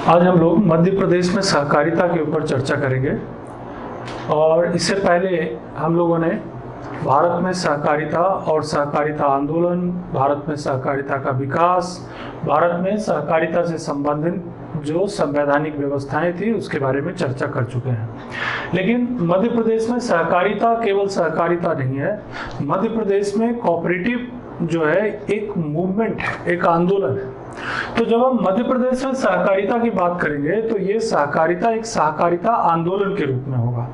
आज हम लोग मध्य प्रदेश में सहकारिता के ऊपर चर्चा करेंगे। और इससे पहले हम लोगों ने भारत में सहकारिता और सहकारिता आंदोलन, भारत में सहकारिता का विकास, भारत में सहकारिता से संबंधित जो संवैधानिक व्यवस्थाएं थी उसके बारे में चर्चा कर चुके हैं। लेकिन मध्य प्रदेश में सहकारिता केवल सहकारिता नहीं है। मध्य प्रदेश में कोऑपरेटिव जो है एक मूवमेंट है, एक आंदोलन है। तो जब हम मध्य प्रदेश में सहकारिता की बात करेंगे तो ये सहकारिता एक सहकारिता आंदोलन के रूप में होगा।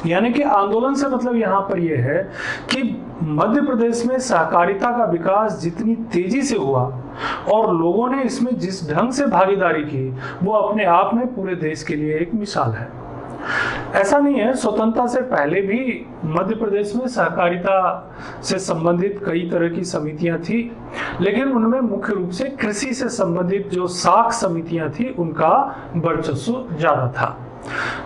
यानी कि आंदोलन से मतलब यहाँ पर यह है कि मध्य प्रदेश में सहकारिता का विकास जितनी तेजी से हुआ और लोगों ने इसमें जिस ढंग से भागीदारी की वो अपने आप में पूरे देश के लिए एक मिसाल है। ऐसा नहीं है, स्वतंत्रता से पहले भी मध्य प्रदेश में सहकारिता से संबंधित कई तरह की समितियां थी, लेकिन उनमें मुख्य रूप से कृषि से संबंधित जो साख समितियां थी उनका वर्चस्व ज्यादा था।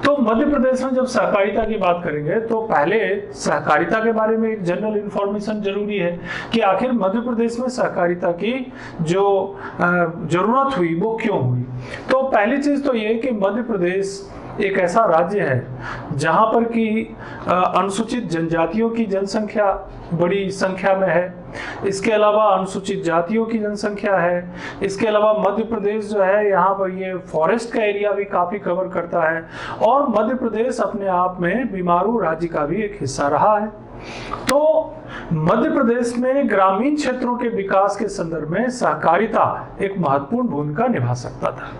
तो मध्य प्रदेश में जब सहकारिता की बात करेंगे तो पहले सहकारिता के बारे में एक जनरल इंफॉर्मेशन जरूरी है कि आखिर मध्य प्रदेश में सहकारिता की जो जरूरत हुई वो क्यों हुई। तो पहली चीज तो ये कि मध्य प्रदेश एक ऐसा राज्य है जहां पर कि अनुसूचित जनजातियों की जनसंख्या बड़ी संख्या में है। इसके अलावा अनुसूचित जातियों की जनसंख्या है। इसके अलावा मध्य प्रदेश जो है यहाँ पर ये फॉरेस्ट का एरिया भी काफी कवर करता है और मध्य प्रदेश अपने आप में बीमारू राज्य का भी एक हिस्सा रहा है। तो मध्य प्रदेश में ग्रामीण क्षेत्रों के विकास के संदर्भ में सहकारिता एक महत्वपूर्ण भूमिका निभा सकता था।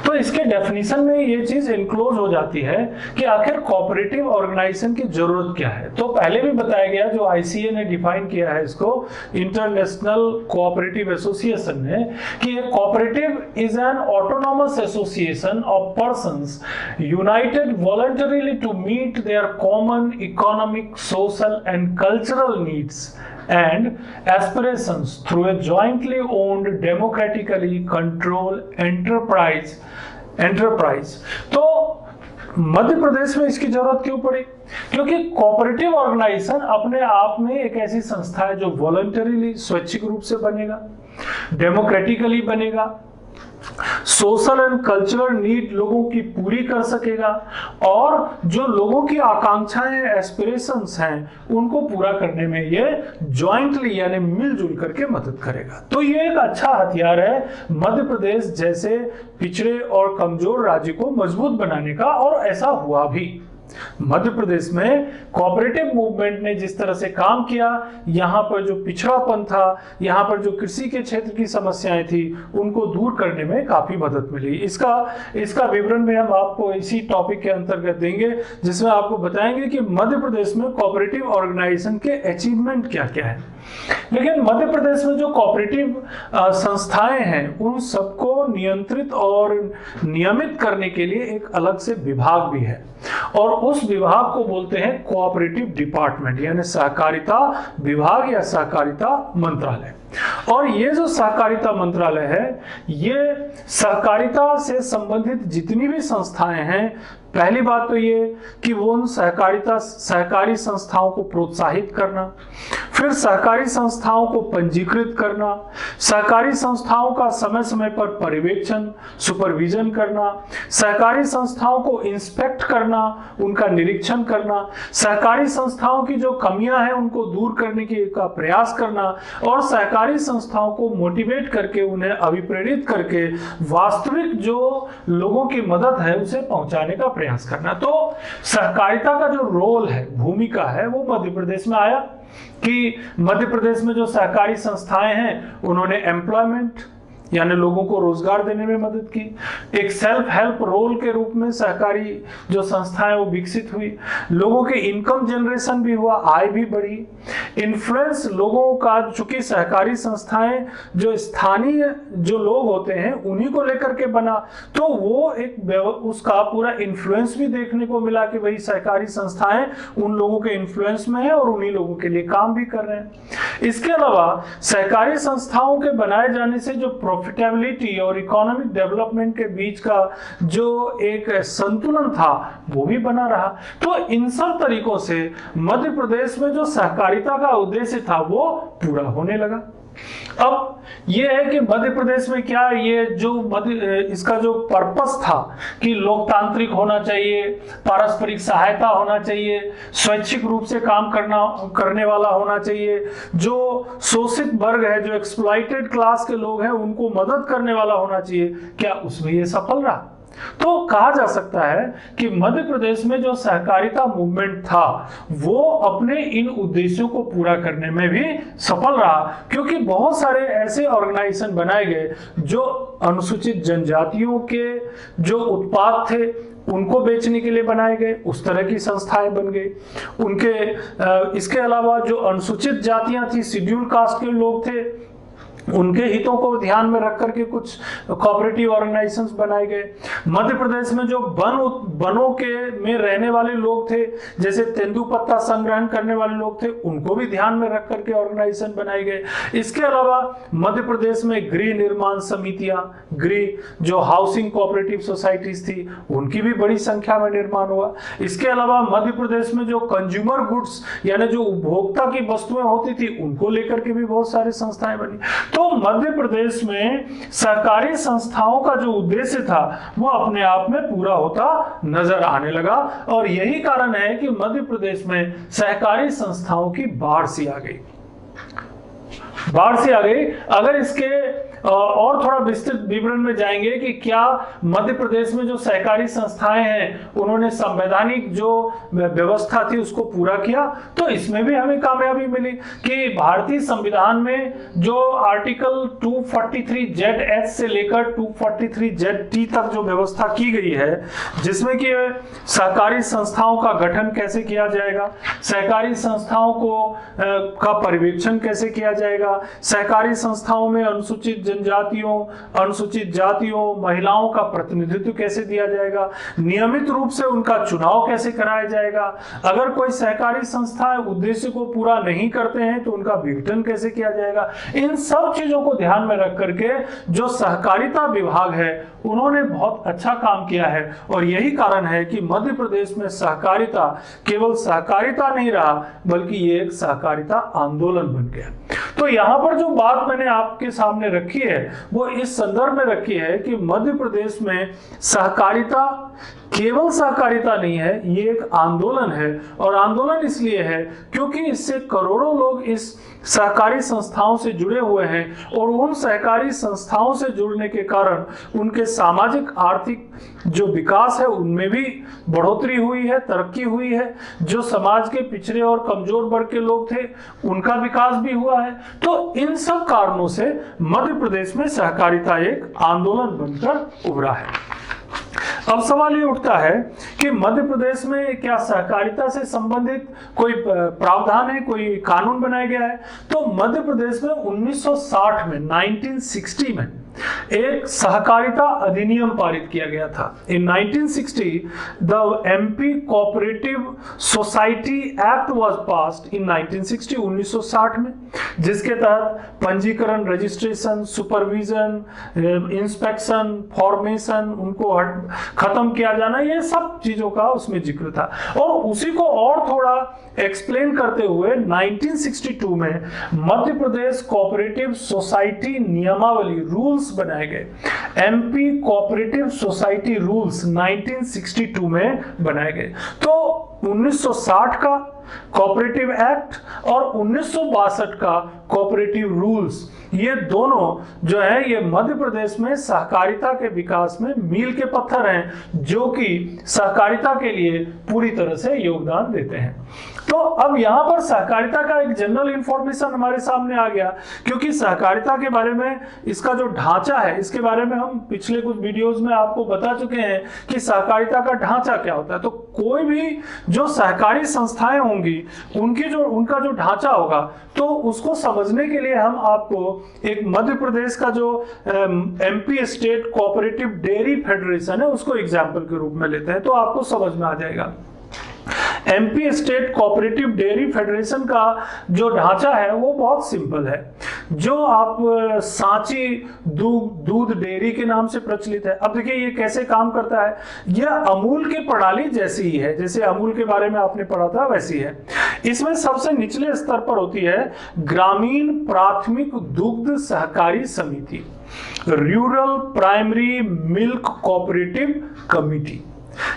तो इसके डेफिनेशन में ये चीज इनक्लोज हो जाती है कि आखिर कोऑपरेटिव ऑर्गेनाइजेशन की जरूरत क्या है। तो पहले भी बताया गया, जो आईसीए ने डिफाइन किया है इसको, इंटरनेशनल कोऑपरेटिव एसोसिएशन ने, कि cooperative is an autonomous association of persons united voluntarily to meet their common economic, social and cultural needs and aspirations through a jointly owned, democratically controlled enterprise। तो मध्य प्रदेश में इसकी जरूरत क्यों पड़ी? क्योंकि कोऑपरेटिव ऑर्गेनाइजेशन अपने आप में एक ऐसी संस्था है जो वॉलंटरीली, स्वैच्छिक रूप से बनेगा, डेमोक्रेटिकली बनेगा, सोशल एंड कल्चरल नीड लोगों की पूरी कर सकेगा और जो लोगों की आकांक्षाएं, एस्पिरेशंस हैं उनको पूरा करने में ये जॉइंटली यानी मिलजुल करके मदद करेगा। तो ये एक अच्छा हथियार है मध्य प्रदेश जैसे पिछड़े और कमजोर राज्य को मजबूत बनाने का, और ऐसा हुआ भी। मध्य प्रदेश में कोऑपरेटिव मूवमेंट ने जिस तरह से काम किया, यहाँ पर जो पिछड़ापन था, यहाँ पर जो कृषि के क्षेत्र की समस्याएं थी उनको दूर करने में काफी मदद मिली। इसका विवरण में हम आपको इसी टॉपिक के अंतर्गत देंगे, जिसमें आपको बताएंगे कि मध्य प्रदेश में कोऑपरेटिव ऑर्गेनाइजेशन के अचीवमेंट क्या क्या है। लेकिन मध्य प्रदेश में जो कोऑपरेटिव संस्थाएं हैं उन सबको नियंत्रित और नियमित करने के लिए एक अलग से विभाग भी है, और उस विभाग को बोलते हैं कोऑपरेटिव डिपार्टमेंट, यानी सहकारिता विभाग या सहकारिता मंत्रालय। और ये जो सहकारिता मंत्रालय है, ये सहकारिता से संबंधित जितनी भी संस्थाएं हैं, पहली बात तो ये कि वो उन सहकारी संस्थाओं को प्रोत्साहित करना, फिर सहकारी संस्थाओं को पंजीकृत करना, सहकारी संस्थाओं का समय समय पर पर्यवेक्षण, सुपरविजन करना, सहकारी संस्थाओं को इंस्पेक्ट करना, उनका निरीक्षण करना, सहकारी संस्थाओं की जो कमियां हैं उनको दूर करने का प्रयास करना, और सहकारी संस्थाओं को मोटिवेट करके, उन्हें अभिप्रेरित करके वास्तविक जो लोगों की मदद है उसे पहुंचाने का प्रयास करना। तो सहकारिता का जो रोल है, भूमिका है, वो मध्य प्रदेश में आया कि मध्य प्रदेश में जो सहकारी संस्थाएं हैं उन्होंने एम्प्लॉयमेंट यानी लोगों को रोजगार देने में मदद की। एक सेल्फ हेल्प रोल के रूप में सहकारी जो संस्थाएं वो विकसित हुई। लोगों के इनकम जनरेशन भी हुआ, आय भी बढ़ी। इन्फ्लुएंस लोगों का, चूंकि सहकारी संस्थाएं जो स्थानीय जो लोग होते हैं उन्हीं को लेकर के बना, तो वो एक उसका पूरा इन्फ्लुएंस भी देखने को मिला कि भाई सहकारी संस्थाएं उन लोगों के इन्फ्लुएंस में है और उन्हीं लोगों के लिए काम भी कर रहे हैं। इसके अलावा सहकारी संस्थाओं के बनाए जाने से जो प्रॉफिटेबिलिटी और इकोनॉमिक डेवलपमेंट के बीच का जो एक संतुलन था वो भी बना रहा। तो इन सब तरीकों से मध्य प्रदेश में जो सहकारिता का उद्देश्य था वो पूरा होने लगा। अब ये है कि मध्य प्रदेश में क्या ये जो इसका जो पर्पस था कि लोकतांत्रिक होना चाहिए, पारस्परिक सहायता होना चाहिए, स्वैच्छिक रूप से काम करने वाला होना चाहिए, जो शोषित वर्ग है, जो एक्सप्लॉइटेड क्लास के लोग हैं उनको मदद करने वाला होना चाहिए, क्या उसमें ये सफल रहा? तो कहा जा सकता है कि मध्य प्रदेश में जो सहकारिता मूवमेंट था वो अपने इन उद्देश्यों को पूरा करने में भी सफल रहा, क्योंकि बहुत सारे ऐसे ऑर्गेनाइजेशन बनाए गए जो अनुसूचित जनजातियों के जो उत्पाद थे उनको बेचने के लिए बनाए गए, उस तरह की संस्थाएं बन गई। इसके अलावा जो अनुसूचित जातियां थी, शेड्यूल कास्ट के लोग थे, उनके हितों को ध्यान में रख करके कुछ कोऑपरेटिव ऑर्गेनाइजेशंस बनाए गए। मध्य प्रदेश में जो वनों के में रहने वाले लोग थे, जैसे तेंदुपत्ता संग्रहण करने वाले लोग थे, उनको भी ध्यान में रख करके ऑर्गेनाइजेशन बनाए गए। इसके अलावा मध्य प्रदेश में गृह निर्माण समितियां, गृह जो हाउसिंग कोऑपरेटिव सोसाइटीज थी, उनकी भी बड़ी संख्या में निर्माण हुआ। इसके अलावा मध्य प्रदेश में जो कंज्यूमर गुड्स यानी जो उपभोक्ता की वस्तुएं होती थी, उनको लेकर के भी बहुत सारी संस्थाएं बनी। तो मध्य प्रदेश में सहकारी संस्थाओं का जो उद्देश्य था वो अपने आप में पूरा होता नजर आने लगा, और यही कारण है कि मध्य प्रदेश में सहकारी संस्थाओं की बाढ़ सी आ गई। अगर इसके और थोड़ा विस्तृत विवरण में जाएंगे कि क्या मध्य प्रदेश में जो सहकारी संस्थाएं हैं उन्होंने संवैधानिक जो व्यवस्था थी उसको पूरा किया, तो इसमें भी हमें कामयाबी मिली कि भारतीय संविधान में जो आर्टिकल 243ZH से लेकर 243ZT तक जो व्यवस्था की गई है, जिसमें कि सहकारी संस्थाओं का गठन कैसे किया जाएगा, सहकारी संस्थाओं को का पर्यवेक्षण कैसे किया जाएगा, सहकारी संस्थाओं में अनुसूचित जनजातियों, अनुसूचित जातियों, महिलाओं का प्रतिनिधित्व कैसे दिया जाएगा, नियमित रूप से उनका चुनाव कैसे कराया जाएगा, अगर कोई सहकारी संस्था उद्देश्य को पूरा नहीं करते हैं तो उनका विघटन कैसे किया जाएगा, इन सब चीजों को ध्यान में रख करके जो सहकारिता विभाग है उन्होंने बहुत अच्छा काम किया है। और यही कारण है कि मध्य प्रदेश में सहकारिता केवल सहकारिता नहीं रहा, बल्कि ये एक सहकारिता आंदोलन बन गया। तो यहाँ पर जो बात मैंने आपके सामने रखी है वो इस संदर्भ में रखी है कि मध्य प्रदेश में सहकारिता केवल सहकारिता नहीं है, ये एक आंदोलन है। और आंदोलन इसलिए है क्योंकि इससे करोड़ों लोग इस सहकारी संस्थाओं से जुड़े हुए हैं, और उन सहकारी संस्थाओं से जुड़ने के कारण उनके सामाजिक आर्थिक जो विकास है उनमें भी बढ़ोतरी हुई है, तरक्की हुई है। जो समाज के पिछड़े और कमजोर वर्ग के लोग थे उनका विकास भी हुआ है। तो इन सब कारणों से मध्य प्रदेश में सहकारिता एक आंदोलन बनकर उभरा है। अब सवाल ये उठता है कि मध्य प्रदेश में क्या सहकारिता से संबंधित कोई प्रावधान है, कोई कानून बनाया गया है? तो मध्य प्रदेश में 1960 में 1960 में एक सहकारिता अधिनियम पारित किया गया था। इन 1960 the MP cooperative society act was passed in 1960, 1960 में, जिसके तहत पंजीकरण, रजिस्ट्रेशन, सुपरविजन, इंस्पेक्शन, फॉर्मेशन, उनको खत्म किया जाना, ये सब चीजों का उसमें जिक्र था। और उसी को और थोड़ा एक्सप्लेन करते हुए 1962 में मध्य प्रदेश कोऑपरेटिव सोसाइटी नियमावली रूल्स बनाए गए। MP कोऑपरेटिव सोसाइटी रूल्स 1962 में बनाए गए। तो 1960 का कोऑपरेटिव एक्ट और 1962 का कोऑपरेटिव रूल्स, ये दोनों जो है ये मध्य प्रदेश में सहकारिता के विकास में मील के पत्थर हैं, जो कि सहकारिता के लिए पूरी तरह से योगदान देते हैं। तो अब यहाँ पर सहकारिता का एक जनरल इंफॉर्मेशन हमारे सामने आ गया, क्योंकि सहकारिता के बारे में इसका जो ढांचा है इसके बारे में हम पिछले कुछ वीडियोस में आपको बता चुके हैं कि सहकारिता का ढांचा क्या होता है। तो कोई भी जो सहकारी संस्थाएं होंगी उनका जो ढांचा होगा, तो उसको समझने के लिए हम आपको एक मध्य प्रदेश का जो MP state cooperative dairy federation है उसको एग्जाम्पल के रूप में लेते हैं, तो आपको समझ में आ जाएगा। MP state cooperative dairy federation का जो ढांचा है वो बहुत सिंपल है, जो आप सांची दूध डेयरी के नाम से प्रचलित है। अब देखिए ये कैसे काम करता है, यह अमूल की प्रणाली जैसी ही है, जैसे अमूल के बारे में आपने पढ़ा था वैसी है। इसमें सबसे निचले स्तर पर होती है ग्रामीण प्राथमिक दुग्ध सहकारी समिति, rural primary milk cooperative committee.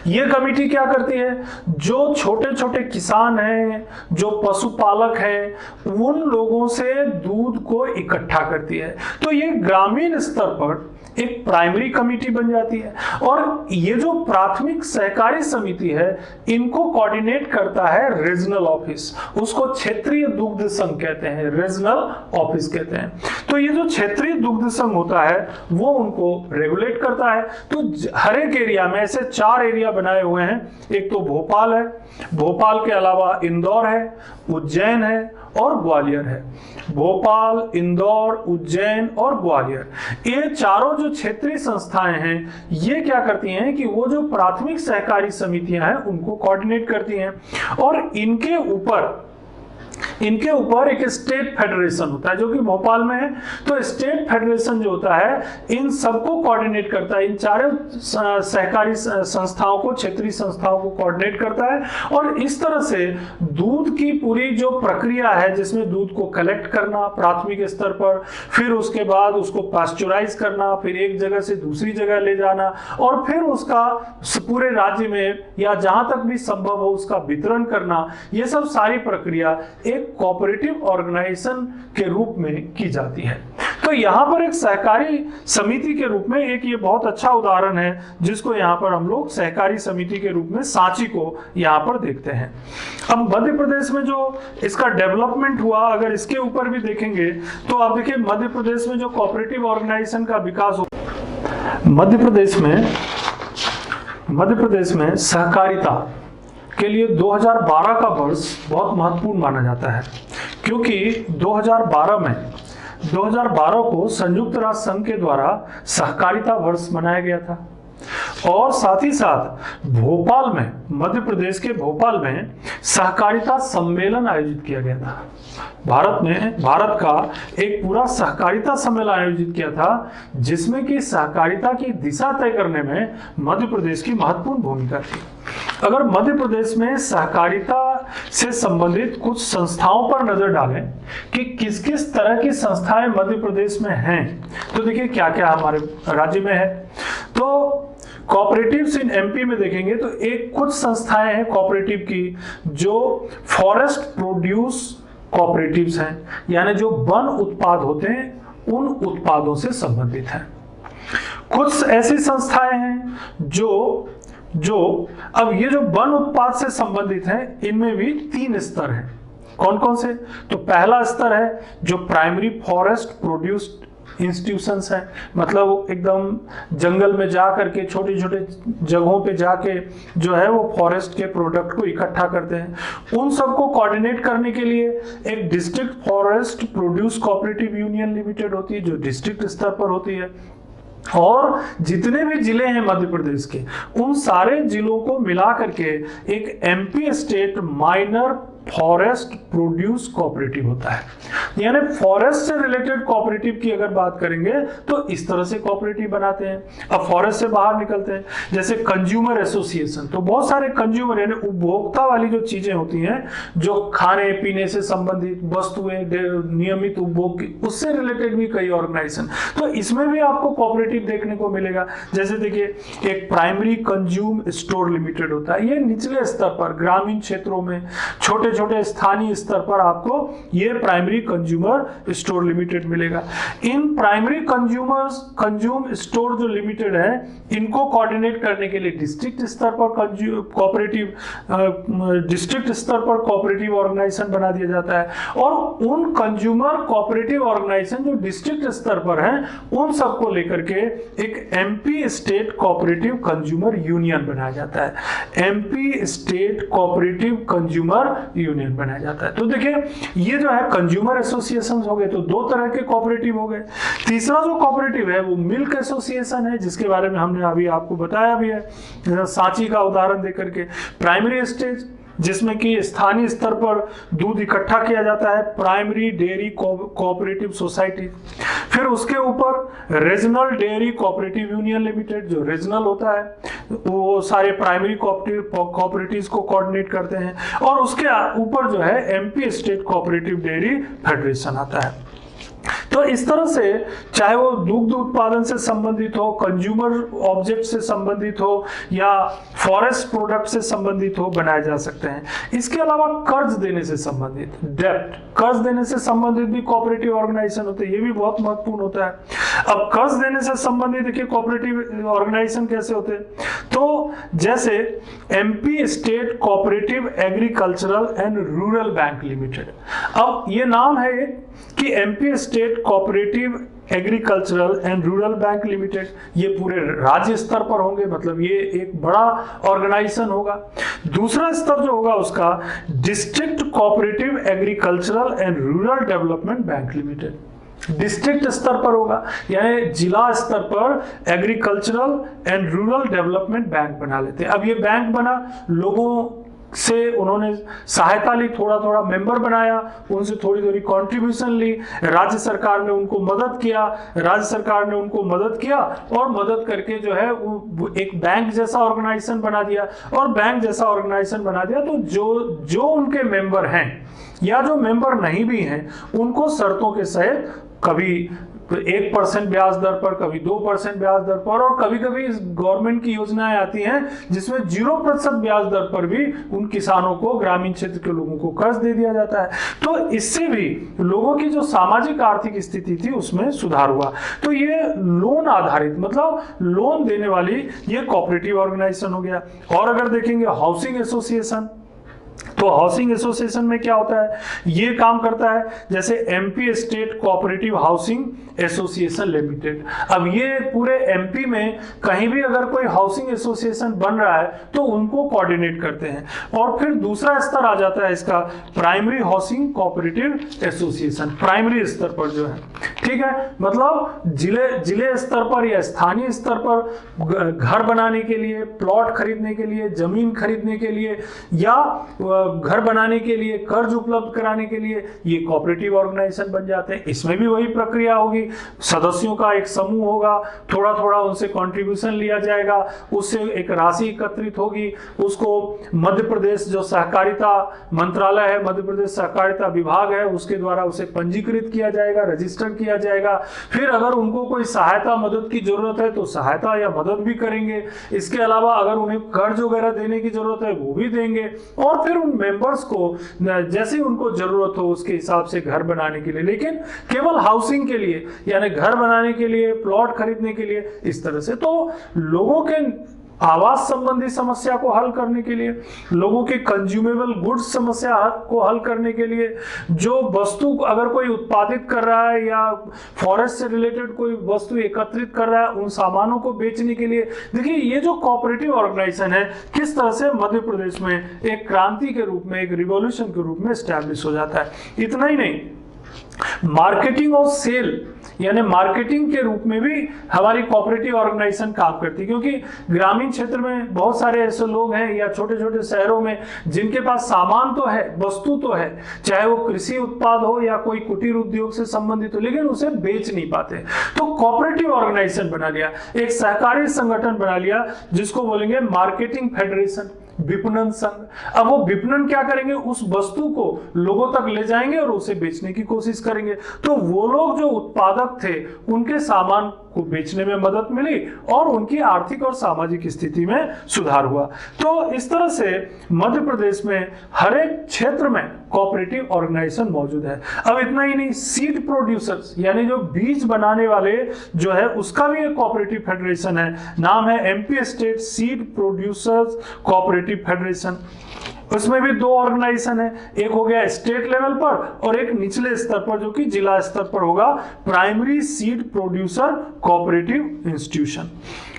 ये कमेटी क्या करती है, जो छोटे छोटे किसान हैं, जो पशुपालक हैं, उन लोगों से दूध को इकट्ठा करती है। तो ये ग्रामीण स्तर पर एक प्राइमरी कमेटी बन जाती है। और ये जो प्राथमिक सहकारी समिति है, इनको कोऑर्डिनेट करता है रीजनल ऑफिस, उसको क्षेत्रीय दुग्ध संघ कहते हैं, रीजनल ऑफिस कहते हैं। तो ये जो क्षेत्रीय दुग्ध संघ होता है वो उनको रेगुलेट करता है। तो हर एक एरिया में ऐसे 4 एरिया बनाए हुए हैं, एक तो भोपाल है, भोपाल के अलावा इंदौर है, उज्जैन है और ग्वालियर है। भोपाल, इंदौर, उज्जैन और ग्वालियर, ये चारों जो क्षेत्रीय संस्थाएं हैं, ये क्या करती हैं कि वो जो प्राथमिक सहकारी समितियां हैं उनको कोऑर्डिनेट करती हैं। और इनके ऊपर एक स्टेट फेडरेशन होता है जो कि भोपाल में है। तो स्टेट फेडरेशन जो होता है इन सबको कोऑर्डिनेट करता है, इन चारों सहकारी संस्थाओं को, क्षेत्रीय संस्थाओं को कोऑर्डिनेट करता है। और इस तरह से दूध की पूरी जो प्रक्रिया है, जिसमें दूध को कलेक्ट करना प्राथमिक स्तर पर, फिर उसके बाद उसको पास्चुराइज करना, फिर एक जगह से दूसरी जगह ले जाना, और फिर उसका पूरे राज्य में या जहां तक भी संभव हो उसका वितरण करना, ये सब सारी प्रक्रिया एक कोऑपरेटिव ऑर्गेनाइजेशन के रूप में की जाती है। तो यहाँ पर एक सहकारी समिति के रूप में एक ये बहुत अच्छा उदाहरण है, जिसको यहाँ पर हम लोग सहकारी समिति के रूप में सांची को यहाँ पर देखते हैं। अब मध्य प्रदेश में जो इसका डेवलपमेंट हुआ, अगर इसके ऊपर भी देखेंगे तो आप देखिए मध्य प्रदेश में जो कोऑपरेटिव ऑर्गेनाइजेशन का विकास हुआ, मध्य प्रदेश में सहकारिता के लिए 2012 का वर्ष बहुत महत्वपूर्ण माना जाता है, क्योंकि 2012 को संयुक्त राष्ट्र संघ के द्वारा सहकारिता वर्ष मनाया गया था। और साथ ही साथ भोपाल में, मध्य प्रदेश के भोपाल में सहकारिता सम्मेलन आयोजित किया गया था। भारत का एक पूरा सहकारिता सम्मेलन आयोजित किया था, जिसमें कि सहकारिता की दिशा तय करने में मध्य प्रदेश की महत्वपूर्ण भूमिका थी। अगर मध्य प्रदेश में सहकारिता से संबंधित कुछ संस्थाओं पर नजर डालें कि किस किस तरह की संस्थाएं मध्य प्रदेश में हैं, तो देखिए क्या क्या हमारे राज्य में है। तो कोऑपरेटिव्स इन एमपी में देखेंगे तो एक कुछ संस्थाएं हैं कोऑपरेटिव की, जो फॉरेस्ट प्रोड्यूस कोऑपरेटिव्स हैं, यानी जो वन उत्पाद होते हैं उन उत्पादों से संबंधित हैं। कुछ ऐसी संस्थाएं हैं जो अब ये जो वन उत्पाद से संबंधित हैं, इनमें भी 3 स्तर हैं। कौन कौन से? तो पहला स्तर है जो प्राइमरी फॉरेस्ट प्रोड्यूस्ड इंस्टीट्यूशंस हैं, मतलब वो एकदम जंगल में जा करके छोटे छोटे जगहों पे जाके जो है वो फॉरेस्ट के प्रोडक्ट को इकट्ठा करते हैं। उन सबको कोऑर्डिनेट करने के लिए एक district forest produce cooperative union limited होती है, जो डिस्ट्रिक्ट स्तर पर होती है। और जितने भी जिले हैं मध्य प्रदेश के, उन सारे जिलों को मिला करके एक MP state minor forest produce cooperative होता है। यानी फॉरेस्ट से रिलेटेड कोऑपरेटिव की अगर बात करेंगे तो इस तरह से कोऑपरेटिव बनाते हैं। अब फॉरेस्ट से बाहर निकलते हैं, जैसे कंज्यूमर एसोसिएशन, तो बहुत सारे कंज्यूमर यानी उपभोक्ता वाली जो चीजें होती हैं, जो खाने पीने से संबंधित वस्तुएं, नियमित उपभोग की, उससे रिलेटेड भी कई ऑर्गेनाइजेशन, तो इसमें भी आपको कोऑपरेटिव देखने को मिलेगा। जैसे देखिए एक प्राइमरी कंज्यूम स्टोर लिमिटेड होता है, ये निचले स्तर पर ग्रामीण क्षेत्रों में छोटे छोटे स्थानीय स्तर पर आपको ये प्राइमरी कंज्यूमर स्टोर लिमिटेड मिलेगा। इन प्राइमरी कंज्यूम स्टोर जो लिमिटेड है, इनको कोऑर्डिनेट करने के लिए डिस्ट्रिक्ट स्तर पर कोऑपरेटिव ऑर्गेनाइजेशन बना दिया जाता है। और उन कंज्यूमर कोऑपरेटिव ऑर्गेनाइजेशन जो डिस्ट्रिक्ट स्तर पर हैं, उन सबको लेकर के एक MP state cooperative consumer union बनाया जाता है। MP state cooperative consumer union बनाया जाता है। तो देखिए ये जो है कंज्यूमर एसोसिएशन हो गए, तो 2 तरह के कोऑपरेटिव हो गए। तीसरा जो कोऑपरेटिव है वो मिल्क एसोसिएशन है, जिसके बारे में हमने अभी आपको बताया भी है, सांची का उदाहरण देकर के। प्राइमरी स्टेज जिसमें कि स्थानीय स्तर पर दूध इकट्ठा किया जाता है, प्राइमरी डेयरी कोऑपरेटिव सोसाइटी। फिर उसके ऊपर regional dairy cooperative union limited, जो रीजनल होता है वो सारे प्राइमरी कोऑपरेटिव्स को कोऑर्डिनेट करते हैं। और उसके ऊपर जो है MP state cooperative dairy federation आता है। तो इस तरह से चाहे वो दुग्ध उत्पादन से संबंधित हो, कंज्यूमर ऑब्जेक्ट से संबंधित हो या फॉरेस्ट प्रोडक्ट से संबंधित हो, बनाए जा सकते हैं। इसके अलावा कर्ज देने से संबंधित, डेब्ट, कर्ज देने से संबंधित भी कोऑपरेटिव ऑर्गेनाइजेशन होते हैं, ये भी बहुत महत्वपूर्ण होता है। अब कर्ज देने से संबंधित देखिए कोऑपरेटिव ऑर्गेनाइजेशन कैसे होते हैं, तो जैसे MP state cooperative agricultural and rural bank limited. अब ये नाम है कि MP state cooperative agricultural and rural bank limited, ये पूरे राज्य स्तर पर होंगे, मतलब ये एक बड़ा ऑर्गेनाइजेशन होगा। दूसरा स्तर जो होगा उसका district cooperative agricultural and rural development bank limited, district स्तर पर होगा, यानी जिला स्तर पर agricultural and rural development bank बना लेते हैं। अब ये बैंक बना, लोगों से उन्होंने सहायता ली, थोड़ा थोड़ा मेंबर बनाया, उनसे थोड़ी थोड़ी कंट्रीब्यूशन ली, राज्य सरकार ने उनको मदद किया, राज्य सरकार ने उनको मदद किया और मदद करके जो है वो एक बैंक जैसा ऑर्गेनाइजेशन बना दिया। और बैंक जैसा ऑर्गेनाइजेशन बना दिया तो जो उनके मेंबर हैं या जो मेंबर नहीं भी हैं उनको शर्तों के सहित कभी 1% ब्याज दर पर, कभी 2% ब्याज दर पर, और कभी कभी गवर्नमेंट की योजनाएं आती हैं जिसमें 0% ब्याज दर पर भी उन किसानों को, ग्रामीण क्षेत्र के लोगों को कर्ज दे दिया जाता है। तो इससे भी लोगों की जो सामाजिक आर्थिक स्थिति थी उसमें सुधार हुआ। तो ये लोन आधारित, मतलब लोन देने वाली ये कोऑपरेटिव ऑर्गेनाइजेशन हो गया। और अगर देखेंगे हाउसिंग एसोसिएशन, तो हाउसिंग एसोसिएशन में क्या होता है, ये काम करता है जैसे MP state cooperative housing association limited. अब ये पूरे एमपी में कहीं भी अगर कोई हाउसिंग एसोसिएशन बन रहा है तो उनको कोऑर्डिनेट करते हैं। और फिर दूसरा स्तर आ जाता है इसका primary housing cooperative association, primary स्तर पर जो है, ठीक है, मतलब जिले स्तर पर या स्थानीय स्तर पर घर बनाने के लिए, प्लॉट खरीदने के लिए, जमीन खरीदने के लिए या घर बनाने के लिए कर्ज उपलब्ध कराने के लिए ये कोऑपरेटिव ऑर्गेनाइजेशन बन जाते हैं। इसमें भी वही प्रक्रिया होगी, सदस्यों का एक समूह होगा, थोड़ा थोड़ा उनसे कंट्रीब्यूशन लिया जाएगा, उससे एक राशि एकत्रित होगी, उसको मध्य प्रदेश जो सहकारिता मंत्रालय है, मध्य प्रदेश सहकारिता विभाग है, उसके द्वारा उसे पंजीकृत किया जाएगा, रजिस्टर किया जाएगा। फिर अगर उनको कोई सहायता मदद की जरूरत है तो सहायता या मदद भी करेंगे। इसके अलावा अगर उन्हें कर्ज वगैरह देने की जरूरत है वो भी देंगे। और फिर उन मेंबर्स को जैसे उनको जरूरत हो उसके हिसाब से घर बनाने के लिए, लेकिन केवल हाउसिंग के लिए, यानी घर बनाने के लिए, प्लॉट खरीदने के लिए, इस तरह से। तो लोगों के आवास संबंधी समस्या को हल करने के लिए, लोगों के कंज्यूमेबल गुड्स समस्या को हल करने के लिए, जो वस्तु अगर कोई उत्पादित कर रहा है या फॉरेस्ट से रिलेटेड कोई वस्तु एकत्रित कर रहा है, उन सामानों को बेचने के लिए, देखिए ये जो कोऑपरेटिव ऑर्गेनाइजेशन है किस तरह से मध्य प्रदेश में एक क्रांति के रूप में, एक रिवॉल्यूशन के रूप में एस्टैब्लिश हो जाता है। इतना ही नहीं, मार्केटिंग और सेल, यानी मार्केटिंग के रूप में भी हमारी कोऑपरेटिव ऑर्गेनाइजेशन काम करती है, क्योंकि ग्रामीण क्षेत्र में बहुत सारे ऐसे लोग हैं या छोटे छोटे शहरों में जिनके पास सामान तो है, वस्तु तो है, चाहे वो कृषि उत्पाद हो या कोई कुटीर उद्योग से संबंधित हो, लेकिन उसे बेच नहीं पाते। तो कोऑपरेटिव ऑर्गेनाइजेशन बना लिया, एक सहकारी संगठन बना लिया जिसको बोलेंगे मार्केटिंग फेडरेशन, विपणन संघ। अब वो विपणन क्या करेंगे, उस वस्तु को लोगों तक ले जाएंगे और उसे बेचने की कोशिश करेंगे। तो वो लोग जो उत्पादक थे उनके सामान को बेचने में मदद मिली और उनकी आर्थिक और सामाजिक स्थिति में सुधार हुआ। तो इस तरह से मध्य प्रदेश में हर एक क्षेत्र में कोऑपरेटिव ऑर्गेनाइजेशन मौजूद है। अब इतना ही नहीं, सीड प्रोड्यूसर्स यानी जो बीज बनाने वाले जो है उसका भी एक कोऑपरेटिव फेडरेशन है, नाम है MP state seed producers cooperative federation. उसमें भी दो ऑर्गेनाइजेशन है, एक हो गया स्टेट लेवल पर और एक निचले स्तर पर जो कि जिला स्तर पर होगा, primary seed producer cooperative institution.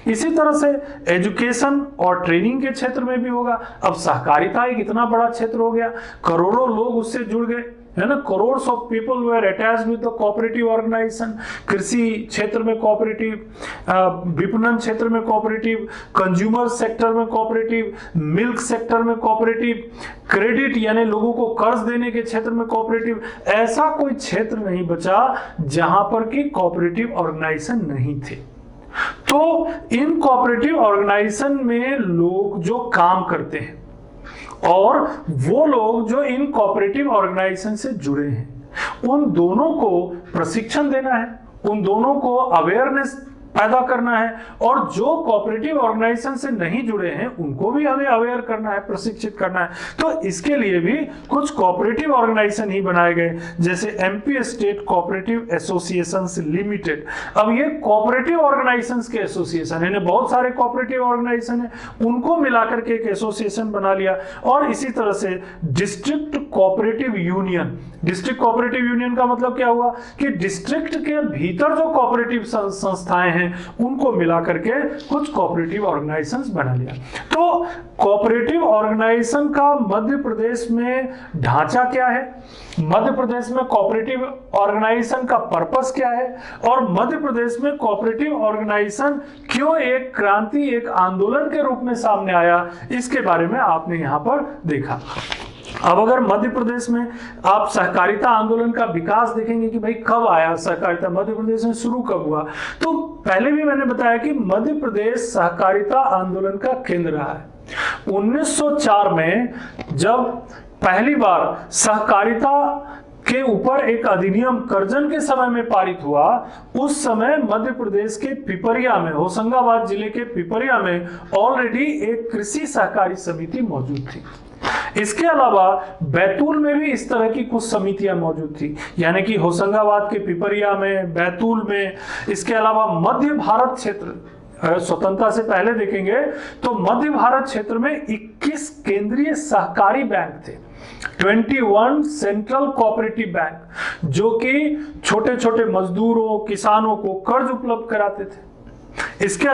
इसी तरह से एजुकेशन और ट्रेनिंग के क्षेत्र में भी होगा। अब सहकारिता एक इतना बड़ा क्षेत्र हो गया, करोड़ों लोग उससे जुड़ गए, है ना, crores of people were attached with the cooperative organisation. कृषि क्षेत्र में कोऑपरेटिव, विपणन क्षेत्र में कोऑपरेटिव, कंज्यूमर सेक्टर में कोऑपरेटिव, मिल्क सेक्टर में कोऑपरेटिव, क्रेडिट यानी लोगों को कर्ज देने के क्षेत्र में कोऑपरेटिव। ऐसा कोई क्षेत्र नहीं बचा जहां पर कि कोऑपरेटिव ऑर्गेनाइजेशन नहीं थे। तो इन कोऑपरेटिव ऑर्गेनाइजेशन में लोग जो काम करते हैं और वो लोग जो इन कोऑपरेटिव ऑर्गेनाइजेशन से जुड़े हैं, उन दोनों को प्रशिक्षण देना है, उन दोनों को अवेयरनेस पैदा करना है, और जो कोऑपरेटिव ऑर्गेनाइजेशन से नहीं जुड़े हैं उनको भी हमें अवेयर करना है, प्रशिक्षित करना है। तो इसके लिए भी कुछ कोऑपरेटिव ऑर्गेनाइजेशन ही बनाए गए, जैसे MP state cooperative associations limited. अब ये कोऑपरेटिव ऑर्गेनाइजेशंस के एसोसिएशन है, बहुत सारे कोऑपरेटिव ऑर्गेनाइजेशन है, उनको मिलाकर के एक एसोसिएशन बना लिया। और इसी तरह से district cooperative union. District cooperative union का मतलब क्या हुआ कि डिस्ट्रिक्ट के भीतर जो कोऑपरेटिव संस्थाएं हैं उनको मिला करके कुछ कोऑपरेटिव ऑर्गेनाइजेशंस बना लिया। तो कोऑपरेटिव ऑर्गेनाइजेशन का मध्य प्रदेश में ढांचा क्या है, मध्य प्रदेश में कोऑपरेटिव ऑर्गेनाइजेशन का पर्पस क्या है, और मध्य प्रदेश में कोऑपरेटिव ऑर्गेनाइजेशन क्यों एक क्रांति, एक आंदोलन के रूप में सामने आया, इसके बारे में आपने यहां पर देखा। अब अगर मध्य प्रदेश में आप सहकारिता आंदोलन का विकास देखेंगे कि भाई कब आया सहकारिता, मध्य प्रदेश में शुरू कब हुआ, तो पहले भी मैंने बताया कि मध्य प्रदेश सहकारिता आंदोलन का केंद्र रहा है। 1904 में जब पहली बार सहकारिता के ऊपर एक अधिनियम करजन के समय में पारित हुआ, उस समय मध्य प्रदेश के पिपरिया में, होशंगाबाद जिले के पिपरिया में ऑलरेडी एक कृषि सहकारी समिति मौजूद थी। इसके अलावा बैतूल में भी इस तरह की कुछ समितियां मौजूद थी, यानी कि होशंगाबाद के पिपरिया में, बैतूल में। इसके अलावा मध्य भारत क्षेत्र, स्वतंत्रता से पहले देखेंगे तो मध्य भारत क्षेत्र में 21 केंद्रीय सहकारी बैंक थे, 21 सेंट्रल कोऑपरेटिव बैंक, जो कि छोटे छोटे मजदूरों, किसानों को कर्ज उपलब्ध कराते थे। इसके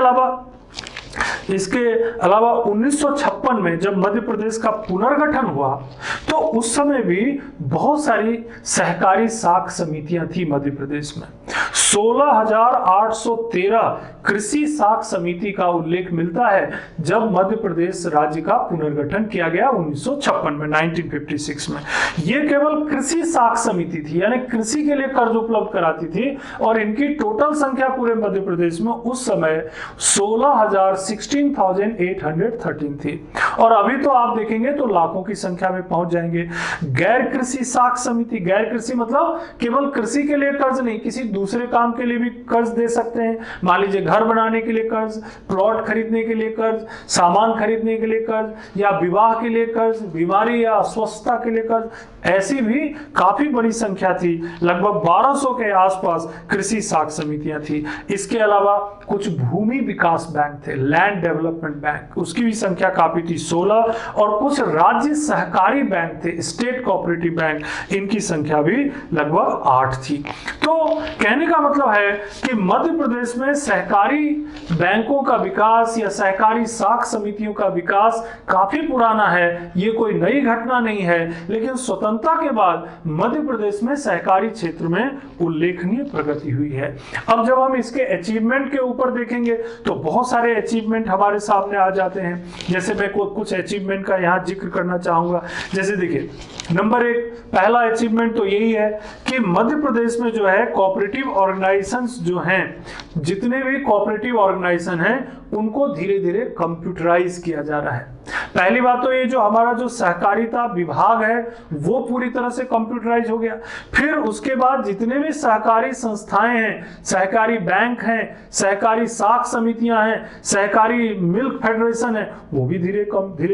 अलावा 1956 में जब मध्य प्रदेश का पुनर्गठन हुआ तो उस समय भी बहुत सारी सहकारी साख समितियां थी मध्य प्रदेश में। 16,813 कृषि साख समिति का उल्लेख मिलता है जब मध्य प्रदेश राज्य का पुनर्गठन किया गया 1956 में, 1956 में। यह केवल कृषि साख समिति थी, यानी कृषि के लिए कर्ज उपलब्ध कराती थी, और इनकी टोटल संख्या पूरे मध्य प्रदेश में उस समय 16,813 थी, और अभी तो आप देखेंगे तो लाखों की संख्या में पहुंच जाएंगे। गैर कृषि साख समिति, गैर कृषि मतलब केवल कृषि के लिए कर्ज नहीं, किसी दूसरे काम के लिए भी कर्ज दे सकते हैं। मान लीजिए घर बनाने के लिए कर्ज, प्लॉट खरीदने के लिए कर्ज, सामान खरीदने के लिए कर्ज, या विवाह के लिए कर्ज, बीमारी या अस्वस्थता के लिए कर्ज। ऐसी भी काफी बड़ी संख्या थी, लगभग 1200 के आसपास कृषि साख समितियां थी। इसके अलावा कुछ भूमि विकास बैंक थे, लैंड डेवलपमेंट बैंक, उसकी भी संख्या काफी थी, 16, और कुछ राज्य सहकारी बैंक थे, स्टेट कोऑपरेटिव बैंक, इनकी संख्या भी लगभग 8 थी। तो कहने का मतलब है कि मध्य प्रदेश में सहकारी बैंकों का विकास या सहकारी साख समितियों का विकास काफी पुराना है, ये कोई नई घटना नहीं है, लेकिन स्वतंत्रता के बाद मध्य प्रदेश में सहकारी क्षेत्र में उल्लेखनीय प्रगति हुई है। अब जब हम इसके अचीवमेंट के ऊपर देखेंगे तो बहुत सारे अचीवमेंट हमारे सामने आ जाते हैं। जैसे मैं कुछ अचीवमेंट का यहाँ जिक्र करना चाहूंगा। जैसे देखिए, नंबर 1 पहला अचीवमेंट तो यही है कि मध्य प्रदेश में जो है कोऑपरेटिव ऑर्गेनाइजेशंस जो हैं, जितने भी कोऑपरेटिव ऑर्गेनाइजेशन हैं उनको धीरे धीरे कंप्यूटराइज किया जा रहा है। पहली बात तो ये जो हमारा जो सहकारिता विभाग है वो पूरी तरह से कंप्यूटराइज हो गया। फिर उसके बाद जितने भी सहकारी संस्थाएं हैं, सहकारी बैंक हैं, सहकारी साख समितियां हैं, सहकारी मिल्क फेडरेशन है, वो भी धीरे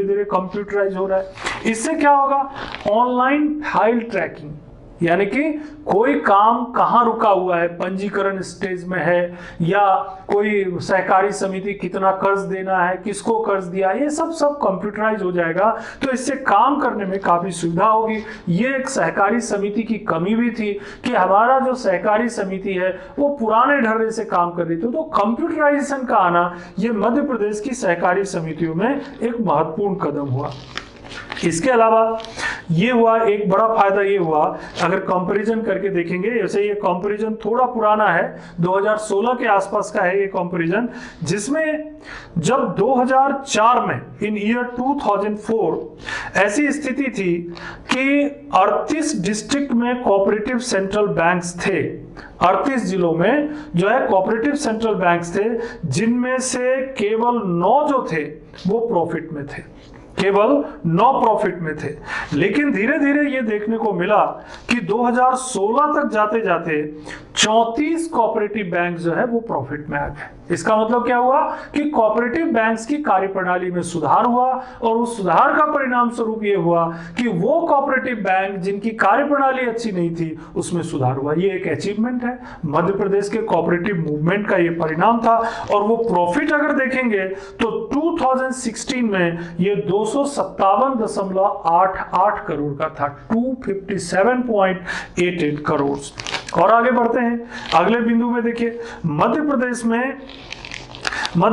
धीरे कंप्यूटराइज हो रहा है। इससे क्या होगा, ऑनलाइन फाइल ट्रैकिंग, यानी कि कोई काम कहाँ रुका हुआ है, पंजीकरण स्टेज में है, या कोई सहकारी समिति कितना कर्ज देना है, किसको कर्ज दिया, ये सब कंप्यूटराइज हो जाएगा। तो इससे काम करने में काफी सुविधा होगी। ये एक सहकारी समिति की कमी भी थी कि हमारा जो सहकारी समिति है वो पुराने ढर्रे से काम कर रही थी। तो कंप्यूटराइजेशन का आना ये मध्य प्रदेश की सहकारी समितियों में एक महत्वपूर्ण कदम हुआ। इसके अलावा ये हुआ एक बड़ा फायदा। ये हुआ अगर कंपैरिजन करके देखेंगे, जैसे ये कंपैरिजन थोड़ा पुराना है, 2016 के आसपास का है ये कंपैरिजन, जिसमें जब 2004 में इन ईयर 2004 ऐसी स्थिति थी कि 38 डिस्ट्रिक्ट में कोऑपरेटिव सेंट्रल बैंक्स थे। 38 जिलों में जो है कोऑपरेटिव सेंट्रल बैंक्स थे, जिनमें से केवल 9 जो थे वो प्रॉफिट में थे, केवल 9 प्रॉफिट में थे। लेकिन धीरे धीरे ये देखने को मिला कि 2016 तक जाते जाते 34 कोऑपरेटिव बैंक जो है वो प्रॉफिट में आ गए। इसका मतलब क्या हुआ कि कोऑपरेटिव बैंक्स की कार्यप्रणाली में सुधार हुआ, और उस सुधार का परिणाम स्वरूप ये हुआ कि वो कोऑपरेटिव बैंक जिनकी कार्यप्रणाली अच्छी नहीं थी उसमें सुधार हुआ। ये एक अचीवमेंट है, मध्य प्रदेश के कोऑपरेटिव मूवमेंट का ये परिणाम था। और वो प्रॉफिट अगर देखेंगे तो 2016 में ये 257.88 करोड़ का था, 257.88 करोड़। और आगे बढ़ते हैं, अगले बिंदु में देखिए, मध्य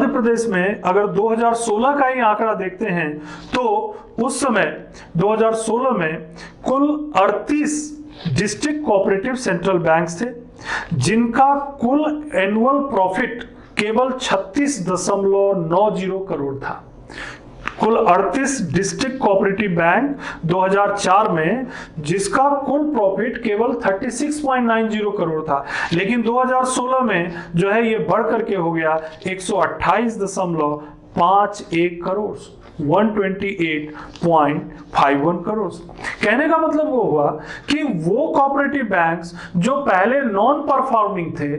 प्रदेश में अगर 2016 का ही आंकड़ा देखते हैं तो उस समय 2016 में कुल 38 डिस्ट्रिक्ट कोऑपरेटिव सेंट्रल बैंक्स थे, जिनका कुल एनुअल प्रॉफिट केवल 36.90 करोड़ था। कुल 38 डिस्ट्रिक्ट कोऑपरेटिव बैंक 2004 में, जिसका कुल प्रॉफिट केवल 36.90 करोड़ था। लेकिन 2016 में जो है ये बढ़ करके हो गया 128.51 करोड़, 128.51 करोड़। कहने का मतलब वो हुआ कि वो कोऑपरेटिव बैंक्स जो पहले नॉन परफॉर्मिंग थे,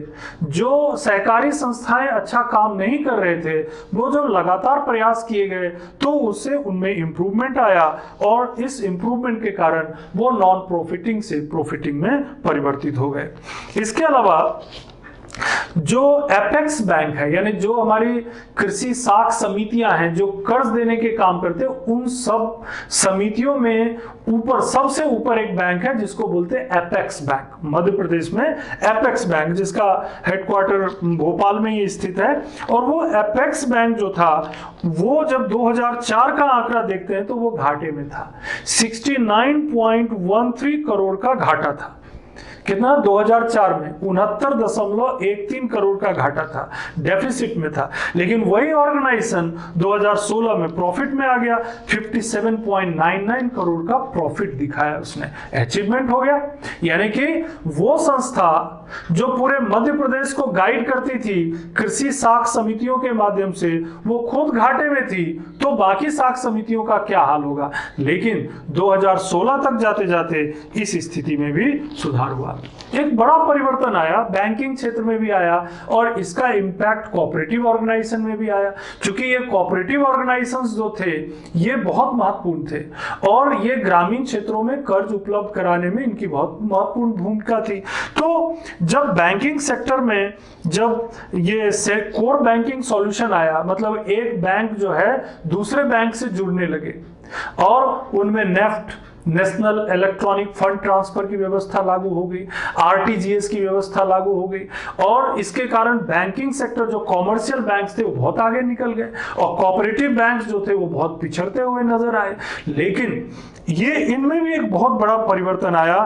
जो सहकारी संस्थाएं अच्छा काम नहीं कर रहे थे, वो जब लगातार प्रयास किए गए तो उससे उनमें इंप्रूवमेंट आया, और इस इंप्रूवमेंट के कारण वो नॉन प्रॉफिटिंग से प्रॉफिटिंग में परिवर्तित हो गए। इसके अलावा जो एपेक्स बैंक है, यानी जो हमारी कृषि साख समितियां हैं जो कर्ज देने के काम करते हैं, उन सब समितियों में ऊपर सबसे ऊपर एक बैंक है जिसको बोलते हैं एपेक्स बैंक। मध्य प्रदेश में एपेक्स बैंक, जिसका हेडक्वार्टर भोपाल में ही स्थित है। और वो एपेक्स बैंक जो था वो जब 2004 का आंकड़ा देखते हैं तो वो घाटे में था, 69.13 करोड़ का घाटा था। कितना? 2004 में 69.13 करोड़ का घाटा था, डेफिसिट में था। लेकिन वही ऑर्गेनाइजेशन 2016 में प्रॉफिट में आ गया, 57.99 करोड़ का प्रॉफिट दिखाया उसने। अचीवमेंट हो गया। यानी कि वो संस्था जो पूरे मध्य प्रदेश को गाइड करती थी कृषि साख समितियों के माध्यम से, वो खुद घाटे में थी, तो बाकी साख समितियों का क्या हाल होगा। लेकिन 2016 तक जाते जाते इस स्थिति में भी सुधार हुआ। एक बड़ा परिवर्तन आया, बैंकिंग क्षेत्र में भी आया, और इसका इंपैक्ट कोऑपरेटिव ऑर्गेनाइजेशन में भी आया। क्योंकि ये कोऑपरेटिव ऑर्गेनाइजेशंस जो थे ये बहुत महत्वपूर्ण थे, और ये ग्रामीण क्षेत्रों में कर्ज उपलब्ध कराने में इनकी बहुत महत्वपूर्ण भूमिका थी। तो जब बैंकिंग सेक्टर में जब ये कोर बैंकिंग सॉल्यूशन आया, मतलब एक बैंक जो है दूसरे बैंक से जुड़ने लगे, और उनमें NEFT, national electronic fund transfer की व्यवस्था लागू हो गई, आरटीजीएस की व्यवस्था लागू हो गई, और इसके कारण बैंकिंग सेक्टर जो कॉमर्शियल बैंक्स थे वो बहुत आगे निकल गए, और कोऑपरेटिव बैंक्स जो थे वो बहुत पिछड़ते हुए नजर आए। लेकिन ये इनमें भी एक बहुत बड़ा परिवर्तन आया।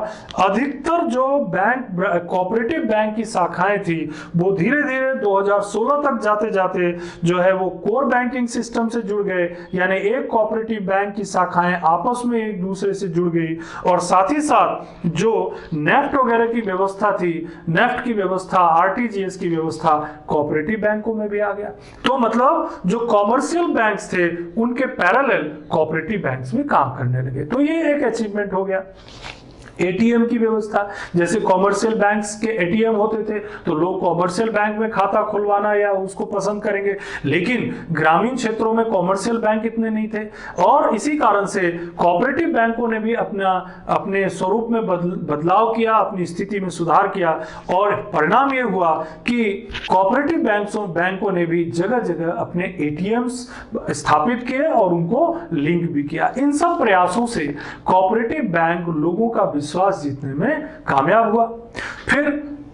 अधिकतर जो बैंक कोऑपरेटिव बैंक की शाखाएं थी वो धीरे धीरे 2016 तक जाते जाते जो है वो कोर बैंकिंग सिस्टम से जुड़ गए, यानी एक कोऑपरेटिव बैंक की शाखाएं आपस में एक दूसरे से जुड़ गई, और साथ ही साथ जो नेफ्ट वगैरह की व्यवस्था थी, नेफ्ट की व्यवस्था, आरटीजीएस की व्यवस्था कोऑपरेटिव बैंकों में भी आ गया। तो मतलब जो कॉमर्शियल बैंक्स थे उनके पैरेलल कोऑपरेटिव बैंक्स भी काम करने लगे। तो ये एक अचीवमेंट हो गया। एटीएम की व्यवस्था, जैसे कॉमर्शियल बैंक्स के एटीएम होते थे तो लोग कॉमर्शियल बैंक में खाता खुलवाना या उसको पसंद करेंगे, लेकिन ग्रामीण क्षेत्रों में कॉमर्शियल बैंक इतने नहीं थे, और इसी कारण से कोऑपरेटिव बैंकों ने भी अपने स्वरूप में बदलाव किया, अपनी स्थिति में सुधार किया, और परिणाम ये हुआ कि कोऑपरेटिव बैंकों ने भी जगह जगह अपने एटीएम्स स्थापित किए और उनको लिंक भी किया। इन सब प्रयासों से कोऑपरेटिव बैंक लोगों का विश्वास जीतने में कामयाब हुआ। फिर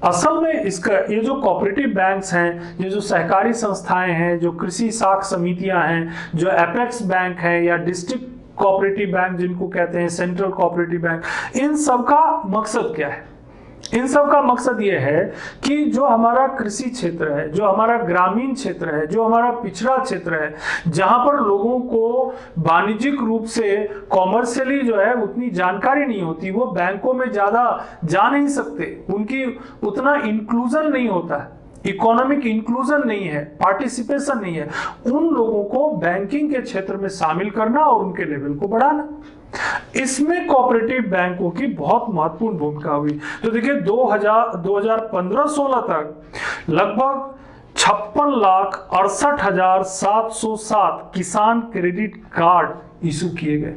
असल में इसका ये जो कोऑपरेटिव बैंक्स हैं, ये जो सहकारी संस्थाएं हैं, जो कृषि साख समितियां हैं, जो एपेक्स बैंक है या डिस्ट्रिक्ट कोऑपरेटिव बैंक जिनको कहते हैं, सेंट्रल कोऑपरेटिव बैंक, इन सब का मकसद क्या है? इन सब का मकसद ये है कि जो हमारा कृषि क्षेत्र है, जो हमारा ग्रामीण क्षेत्र है, जो हमारा पिछड़ा क्षेत्र है, जहां पर लोगों को वाणिज्यिक रूप से कॉमर्शियली जो है उतनी जानकारी नहीं होती, वो बैंकों में ज्यादा जा नहीं सकते, उनकी उतना इंक्लूजन नहीं होता है, इकोनॉमिक इंक्लूजन नहीं है, पार्टिसिपेशन नहीं है, उन लोगों को बैंकिंग के क्षेत्र में शामिल करना और उनके लेवल को बढ़ाना, इसमेमें कोऑपरेटिव बैंकों की बहुत महत्वपूर्ण भूमिका हुई। तो देखिए 2015-16 तक लगभग 56,68,707 किसान क्रेडिट कार्ड इशू किए गए।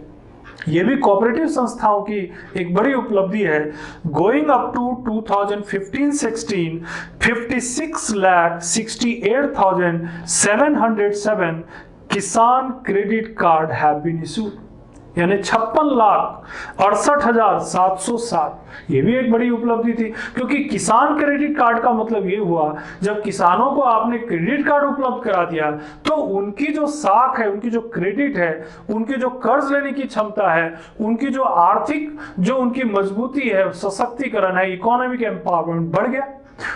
ये भी कोऑपरेटिव संस्थाओं की एक बड़ी उपलब्धि है। गोइंग अप टू 2015-16 56,68,707 किसान credit card have been issued, यानी 56,68,707। ये भी एक बड़ी उपलब्धि थी, क्योंकि किसान क्रेडिट कार्ड का मतलब ये हुआ जब किसानों को आपने क्रेडिट कार्ड उपलब्ध करा दिया तो उनकी जो साख है, उनकी जो क्रेडिट है, उनकी जो कर्ज लेने की क्षमता है, उनकी जो आर्थिक जो उनकी मजबूती है, सशक्तिकरण है, इकोनॉमिक एम्पावरमेंट बढ़ गया।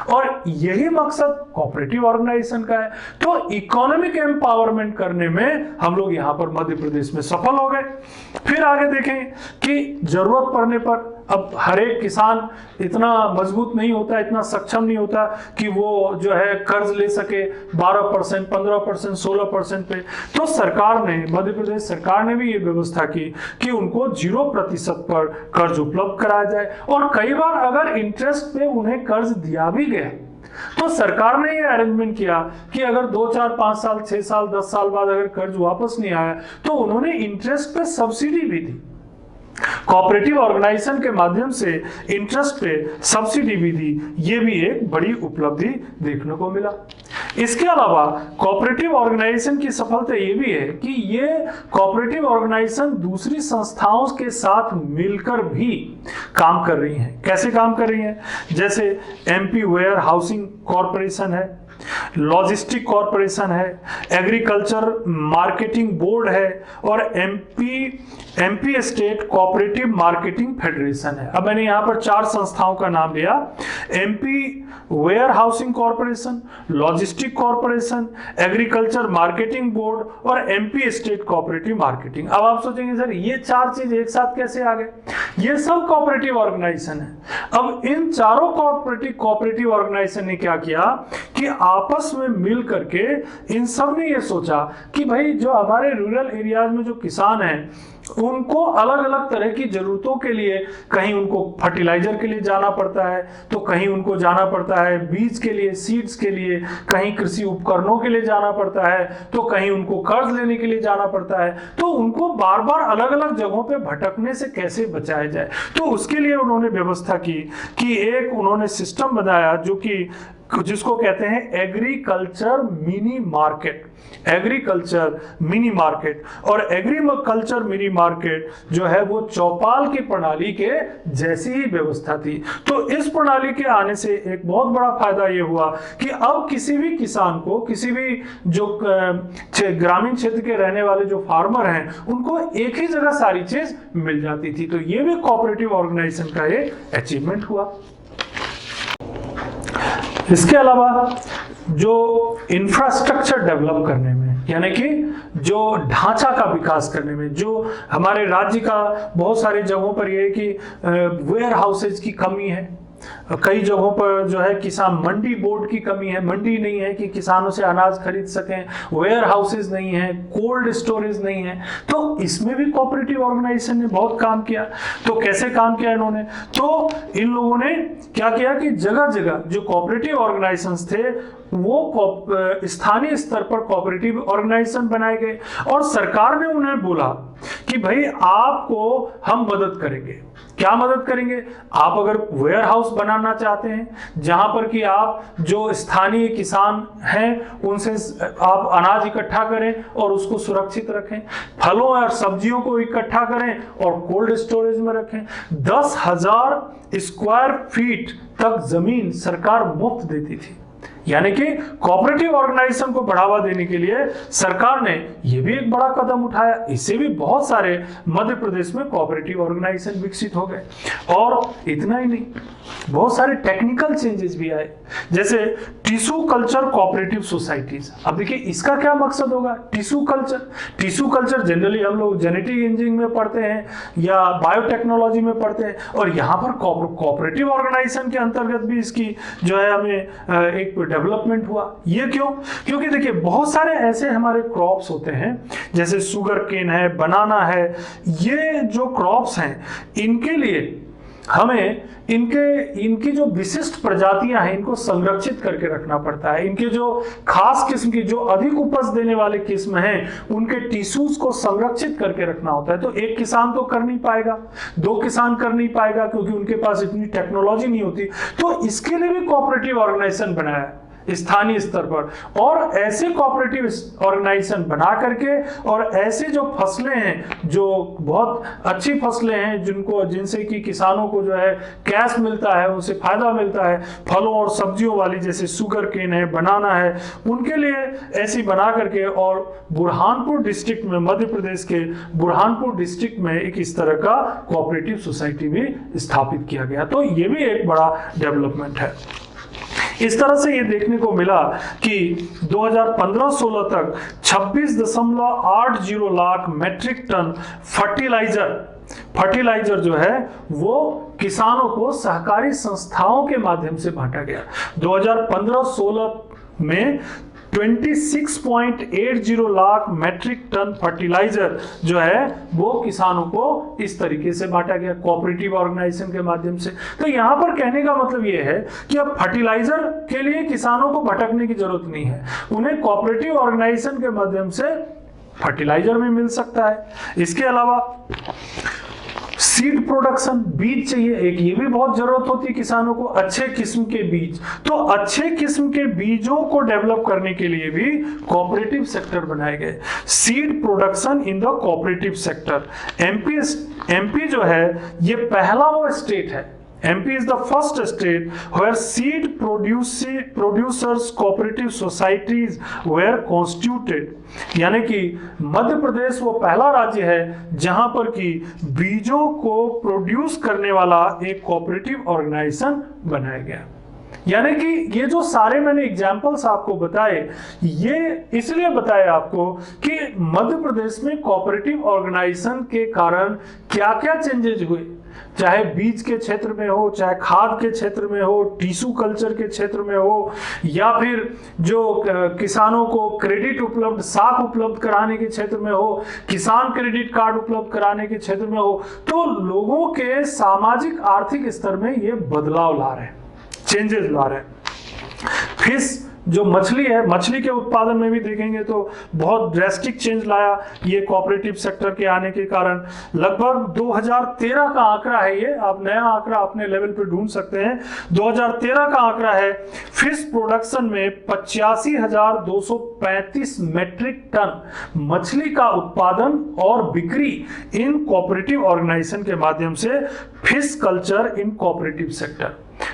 और यही मकसद कोऑपरेटिव ऑर्गेनाइजेशन का है। तो इकोनॉमिक एम्पावरमेंट करने में हम लोग यहां पर मध्य प्रदेश में सफल हो गए। फिर आगे देखें कि जरूरत पड़ने पर, अब हर एक किसान इतना मजबूत नहीं होता, इतना सक्षम नहीं होता कि वो जो है कर्ज ले सके 12%, 15%, 16% पे। तो सरकार ने, मध्य प्रदेश सरकार ने भी ये व्यवस्था की कि उनको 0% पर कर्ज उपलब्ध कराया जाए। और कई बार अगर इंटरेस्ट पे उन्हें कर्ज दिया भी गया तो सरकार ने ये अरेंजमेंट किया कि अगर 2, 4, 5 साल, 6 साल, 10 साल बाद अगर कर्ज वापस नहीं आया तो उन्होंने इंटरेस्ट पे सब्सिडी भी दी। कोऑपरेटिव ऑर्गेनाइजेशन के माध्यम से इंटरेस्ट पे सब्सिडी भी दी। ये भी एक बड़ी उपलब्धि देखने को मिला। इसके अलावा कोऑपरेटिव ऑर्गेनाइजेशन की सफलता ये भी है कि ये कोऑपरेटिव ऑर्गेनाइजेशन दूसरी संस्थाओं के साथ मिलकर भी काम कर रही हैं। कैसे काम कर रही हैं? जैसे एमपी वेयर हाउसिंग कॉरपोरेशन है, लॉजिस्टिक कॉरपोरेशन है, एग्रीकल्चर मार्केटिंग बोर्ड है और MP state cooperative marketing federation है। अब मैंने यहां पर 4 संस्थाओं का नाम लिया: MP warehousing corporation, logistic corporation, agriculture marketing board और एमपी स्टेट कोऑपरेटिव मार्केटिंग। अब आप सोचेंगे सर ये 4 चीज एक साथ कैसे आ गए? ये सब कोऑपरेटिव ऑर्गेनाइजेशन है। अब इन चारों कोऑपरेटिव ऑर्गेनाइजेशन ने क्या किया कि आपस में मिल करके इन सब ने ये सोचा कि भाई जो हमारे रूरल एरियाज में जो किसान हैं उनको अलग अलग तरह की जरूरतों के लिए, कहीं उनको फर्टिलाइजर के लिए जाना पड़ता है, तो कहीं उनको जाना पड़ता है बीज के लिए, सीड्स के लिए, कहीं कृषि उपकरणों के लिए जाना पड़ता है, तो कहीं उनको कर्ज लेने के लिए जाना पड़ता है। तो उनको बार बार अलग अलग जगहों पे भटकने से कैसे बचाया जाए, तो उसके लिए उन्होंने व्यवस्था की कि एक उन्होंने सिस्टम बनाया जो कि जिसको कहते हैं agriculture mini market. Agriculture mini market और एग्रीकल्चर मिनी मार्केट जो है वो चौपाल की प्रणाली के जैसी ही व्यवस्था थी। तो इस प्रणाली के आने से एक बहुत बड़ा फायदा ये हुआ कि अब किसी भी किसान को, किसी भी जो ग्रामीण क्षेत्र के रहने वाले जो फार्मर हैं, उनको एक ही जगह सारी चीज मिल जाती थी। तो ये भी कोऑपरेटिव ऑर्गेनाइजेशन का एक अचीवमेंट हुआ। इसके अलावा जो इंफ्रास्ट्रक्चर डेवलप करने में, यानी कि जो ढांचा का विकास करने में, जो हमारे राज्य का बहुत सारी जगहों पर यह है कि वेयर हाउसेज की कमी है, कई जगहों पर जो है किसान मंडी बोर्ड की कमी है, मंडी नहीं है कि किसानों से अनाज खरीद सकें, वेयर हाउसेज नहीं है, कोल्ड स्टोरेज नहीं है। तो इसमें भी कोऑपरेटिव ऑर्गेनाइजेशन ने बहुत काम किया। तो कैसे काम किया इन्होंने? तो इन लोगों ने क्या किया कि जगह जगह जो कोऑपरेटिव ऑर्गेनाइजेशंस थे वो स्थानीय स्तर पर कोऑपरेटिव ऑर्गेनाइजेशन बनाए गए और सरकार ने उन्हें बोला कि भाई आपको हम मदद करेंगे। क्या मदद करेंगे? आप अगर वेयर हाउस बनाना चाहते हैं जहां पर कि आप जो स्थानीय किसान हैं उनसे आप अनाज इकट्ठा करें और उसको सुरक्षित रखें, फलों और सब्जियों को इकट्ठा करें और कोल्ड स्टोरेज में रखें। 10,000 स्क्वायर फीट तक जमीन सरकार मुफ्त देती थी। यानी कि कोऑपरेटिव ऑर्गेनाइजेशन को बढ़ावा देने के लिए सरकार ने यह भी एक बड़ा कदम उठाया। इससे भी बहुत सारे मध्य प्रदेश में कोऑपरेटिव ऑर्गेनाइजेशन विकसित हो गए। और इतना ही नहीं, बहुत सारे टेक्निकल चेंजेस भी आए, जैसे टिश्यू कल्चर कोऑपरेटिव सोसाइटीज। अब देखिए इसका क्या मकसद होगा। टिश्यू कल्चर जनरली हम लोग जेनेटिक इंजीनियरिंग में पढ़ते हैं या बायोटेक्नोलॉजी में पढ़ते हैं, और यहाँ पर कोऑपरेटिव ऑर्गेनाइजेशन के अंतर्गत भी इसकी जो है हमें एक डेवलपमेंट हुआ। ये क्यों? क्योंकि देखिए बहुत सारे ऐसे हमारे क्रॉप्स होते हैं, जैसे शुगर केन है, बनाना है, ये जो क्रॉप्स हैं इनके लिए हमें इनकी जो विशिष्ट प्रजातियां हैं इनको संरक्षित करके रखना पड़ता है। इनके जो खास किस्म की, जो अधिक उपज देने वाले किस्म हैं, उनके टिश्यूज को संरक्षित करके रखना होता है। तो एक किसान तो कर नहीं पाएगा, दो किसान कर नहीं पाएगा, क्योंकि उनके पास इतनी टेक्नोलॉजी नहीं होती। तो इसके लिए भी कोऑपरेटिव ऑर्गेनाइजेशन बनाया है स्थानीय स्तर पर, और ऐसे कोऑपरेटिव ऑर्गेनाइजेशन बना करके, और ऐसे जो फसलें हैं, जो बहुत अच्छी फसलें हैं, जिनसे कि किसानों को जो है कैश मिलता है, उनसे फायदा मिलता है, फलों और सब्जियों वाली, जैसे शुगर केन है, बनाना है, उनके लिए ऐसी बना करके, और बुरहानपुर डिस्ट्रिक्ट में, मध्य प्रदेश के बुरहानपुर डिस्ट्रिक्ट में एक इस तरह का कोऑपरेटिव सोसाइटी भी स्थापित किया गया। तो ये भी एक बड़ा डेवलपमेंट है। इस तरह से ये देखने को मिला कि 2015-16 तक 26.80 लाख मैट्रिक टन फर्टिलाइजर जो है वो किसानों को सहकारी संस्थाओं के माध्यम से बांटा गया। 2015-16 में 26.80 लाख मैट्रिक टन फर्टिलाइजर जो है वो किसानों को इस तरीके से बांटा गया कोऑपरेटिव ऑर्गेनाइजेशन के माध्यम से। तो यहां पर कहने का मतलब ये है कि अब फर्टिलाइजर के लिए किसानों को भटकने की जरूरत नहीं है, उन्हें कोऑपरेटिव ऑर्गेनाइजेशन के माध्यम से फर्टिलाइजर भी मिल सकता है। इसके अलावा सीड प्रोडक्शन, बीज चाहिए एक, ये भी बहुत जरूरत होती है किसानों को, अच्छे किस्म के बीज। तो अच्छे किस्म के बीजों को डेवलप करने के लिए भी कोऑपरेटिव सेक्टर बनाए गए। Seed production in the cooperative sector. MP जो है ये पहला वो स्टेट है, MP is the first state where seed producers cooperative societies were constituted। यानी कि मध्य प्रदेश वो पहला राज्य है जहां पर कि बीजों को प्रोड्यूस करने वाला एक कोऑपरेटिव ऑर्गेनाइजेशन बनाया गया। यानी कि ये जो सारे मैंने एग्जाम्पल्स आपको बताए, ये इसलिए बताए आपको कि मध्य प्रदेश में कोऑपरेटिव ऑर्गेनाइजेशन के कारण क्या क्या चेंजेस हुए, चाहे बीज के क्षेत्र में हो, चाहे खाद के क्षेत्र में हो, टिश्यू कल्चर के क्षेत्र में हो, या फिर जो किसानों को क्रेडिट उपलब्ध, साख उपलब्ध कराने के क्षेत्र में हो, किसान क्रेडिट कार्ड उपलब्ध कराने के क्षेत्र में हो। तो लोगों के सामाजिक आर्थिक स्तर में ये बदलाव ला रहे हैं, चेंजेस ला रहे हैं। फिश जो मछली है, मछली के उत्पादन में भी देखेंगे तो बहुत ड्रेस्टिक चेंज लाया ये कोऑपरेटिव सेक्टर के आने के कारण। लगभग 2013 का आंकड़ा है ये, आप नया आंकड़ा अपने लेवल पे ढूंढ सकते हैं। 2013 का आंकड़ा है, फिश प्रोडक्शन में 85,235 मैट्रिक टन मछली का उत्पादन और बिक्री इन कोऑपरेटिव ऑर्गेनाइजेशन के माध्यम से। Fish culture in cooperative sector,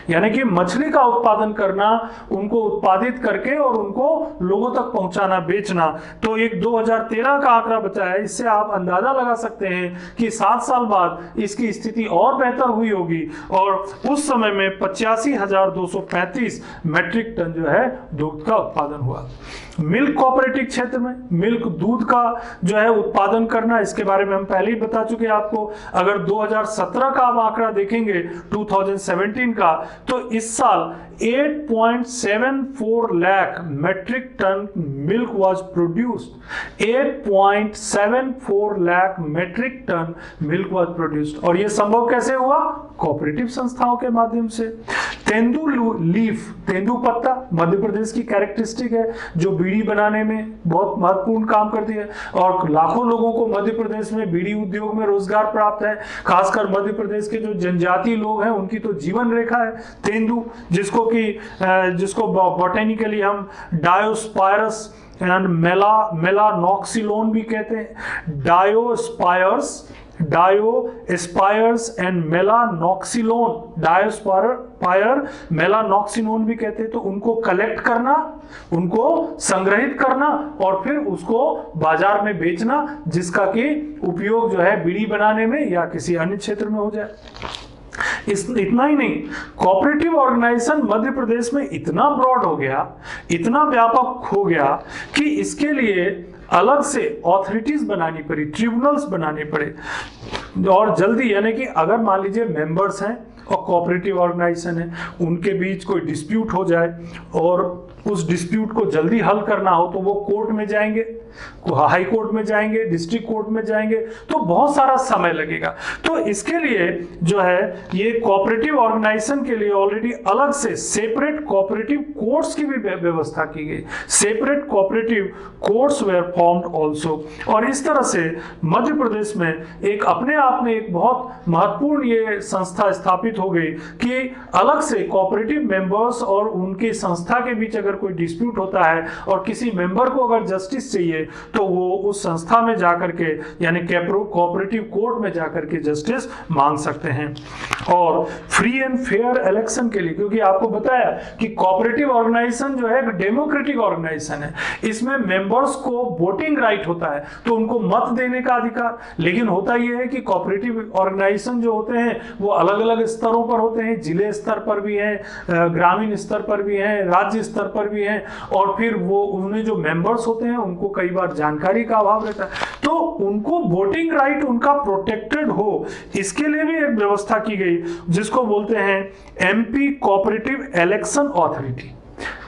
यानी कि मछली का उत्पादन करना, उनको उत्पादित करके और उनको लोगों तक पहुंचाना, बेचना। तो एक 2013 का आंकड़ा बचा है, इससे आप अंदाजा लगा सकते हैं कि 7 साल बाद इसकी स्थिति और बेहतर हुई होगी, और उस समय में 85,235 मैट्रिक टन जो है दूध का उत्पादन हुआ। मिल्क कोऑपरेटिव क्षेत्र में मिल्क, दूध का जो है उत्पादन करना, इसके बारे में हम पहले ही बता चुके हैं आपको। अगर 2017 का आप आंकड़ा देखेंगे 2017 का, तो इस साल 8.74 lakh metric ton milk was produced. 8.74 lakh metric ton milk was produced, और यह संभव कैसे हुआ? कोऑपरेटिव संस्थाओं के माध्यम से। तेंदू लीफ, तेंदू पत्ता मध्य प्रदेश की कैरेक्टरिस्टिक है, जो बीड़ी बनाने में बहुत महत्वपूर्ण काम करती है, और लाखों लोगों को मध्य प्रदेश में बीड़ी उद्योग में रोजगार प्राप्त है। खासकर मध्य प्रदेश के जो जनजातीय लोग हैं उनकी तो जीवन रेखा है तेंदू, जिसको बॉटेनिकली हम डायोस्पायरस एंड मेलानॉक्सिलोन भी कहते हैं। डायोस्पायर्स डायोस्पायर्स एंड मेलानॉक्सिलोन, डायोस्पायर मेलानॉक्सिलोन भी कहते हैं, तो उनको कलेक्ट करना, उनको संग्रहित करना और फिर उसको बाजार में बेचना, जिसका कि उपयोग जो है बीड़ी बनाने में या किसी अन्य क्षेत्र में हो जाए। इतना ही नहीं, कोऑपरेटिव ऑर्गेनाइजेशन मध्य प्रदेश में इतना ब्रॉड हो गया, इतना व्यापक हो गया कि इसके लिए अलग से ऑथोरिटीज बनानी पड़ी, ट्रिब्यूनल्स बनाने पड़े और जल्दी, यानी कि अगर मान लीजिए मेंबर्स हैं और कोऑपरेटिव ऑर्गेनाइजेशन है, उनके बीच कोई डिस्प्यूट हो जाए और उस डिस्प्यूट को जल्दी हल करना हो तो वो कोर्ट में जाएंगे, हाई कोर्ट में जाएंगे, डिस्ट्रिक्ट कोर्ट में जाएंगे, तो बहुत सारा समय लगेगा। तो इसके लिए जो है ये कोऑपरेटिव ऑर्गेनाइजेशन के लिए ऑलरेडी अलग से सेपरेट कोऑपरेटिव कोर्ट्स की भी व्यवस्था की गई, separate cooperative courts were formed also. और इस तरह से मध्य प्रदेश में एक अपने आप में एक बहुत महत्वपूर्ण ये संस्था स्थापित हो गई कि अलग से कोऑपरेटिव मेंबर्स और उनकी संस्था के बीच अगर कोई डिस्प्यूट होता है और किसी मेंबर को अगर जस्टिस चाहिए तो वो उस संस्था में जाकर के, यानी कोऑपरेटिव कोर्ट में जाकर के जस्टिस मांग सकते हैं। और फ्री एंड फेयर इलेक्शन के लिए, क्योंकि आपको बताया कि कोऑपरेटिव ऑर्गेनाइजेशन जो है एक डेमोक्रेटिक ऑर्गेनाइजेशन है, इसमें मेंबर्स को वोटिंग राइट होता है, तो उनको मत देने का अधिकार। लेकिन होता यह है कि कोऑपरेटिव ऑर्गेनाइजेशन जो होते हैं वो अलग अलग स्तरों पर होते हैं, जिले स्तर पर भी हैं, ग्रामीण स्तर पर भी हैं, राज्य स्तर पर भी हैं, और फिर वो उनमें जो मेंबर्स होते हैं उनको कई बार जानकारी का अभाव रहता है, तो उनको वोटिंग राइट उनका प्रोटेक्टेड हो, इसके लिए भी एक व्यवस्था की गई जिसको बोलते हैं MP cooperative election authority,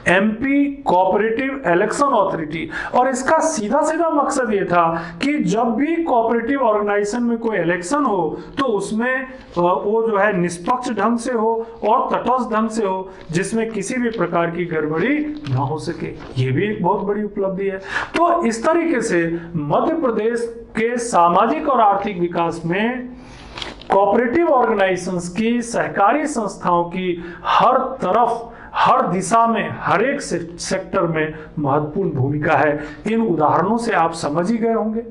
MP cooperative election authority. और इसका सीधा सीधा मकसद ये था कि जब भी कोऑपरेटिव ऑर्गेनाइजेशन में कोई इलेक्शन हो तो उसमें वो जो है निष्पक्ष ढंग से हो और तटस्थ ढंग से हो, जिसमें किसी भी प्रकार की गड़बड़ी ना हो सके। ये भी एक बहुत बड़ी उपलब्धि है। तो इस तरीके से मध्य प्रदेश के सामाजिक और आर्थिक विकास में कोऑपरेटिव ऑर्गेनाइजेशंस की, सहकारी संस्थाओं की हर तरफ, हर दिशा में, हर एक सेक्टर में महत्वपूर्ण भूमिका है। इन उदाहरणों से आप समझ ही गए होंगे,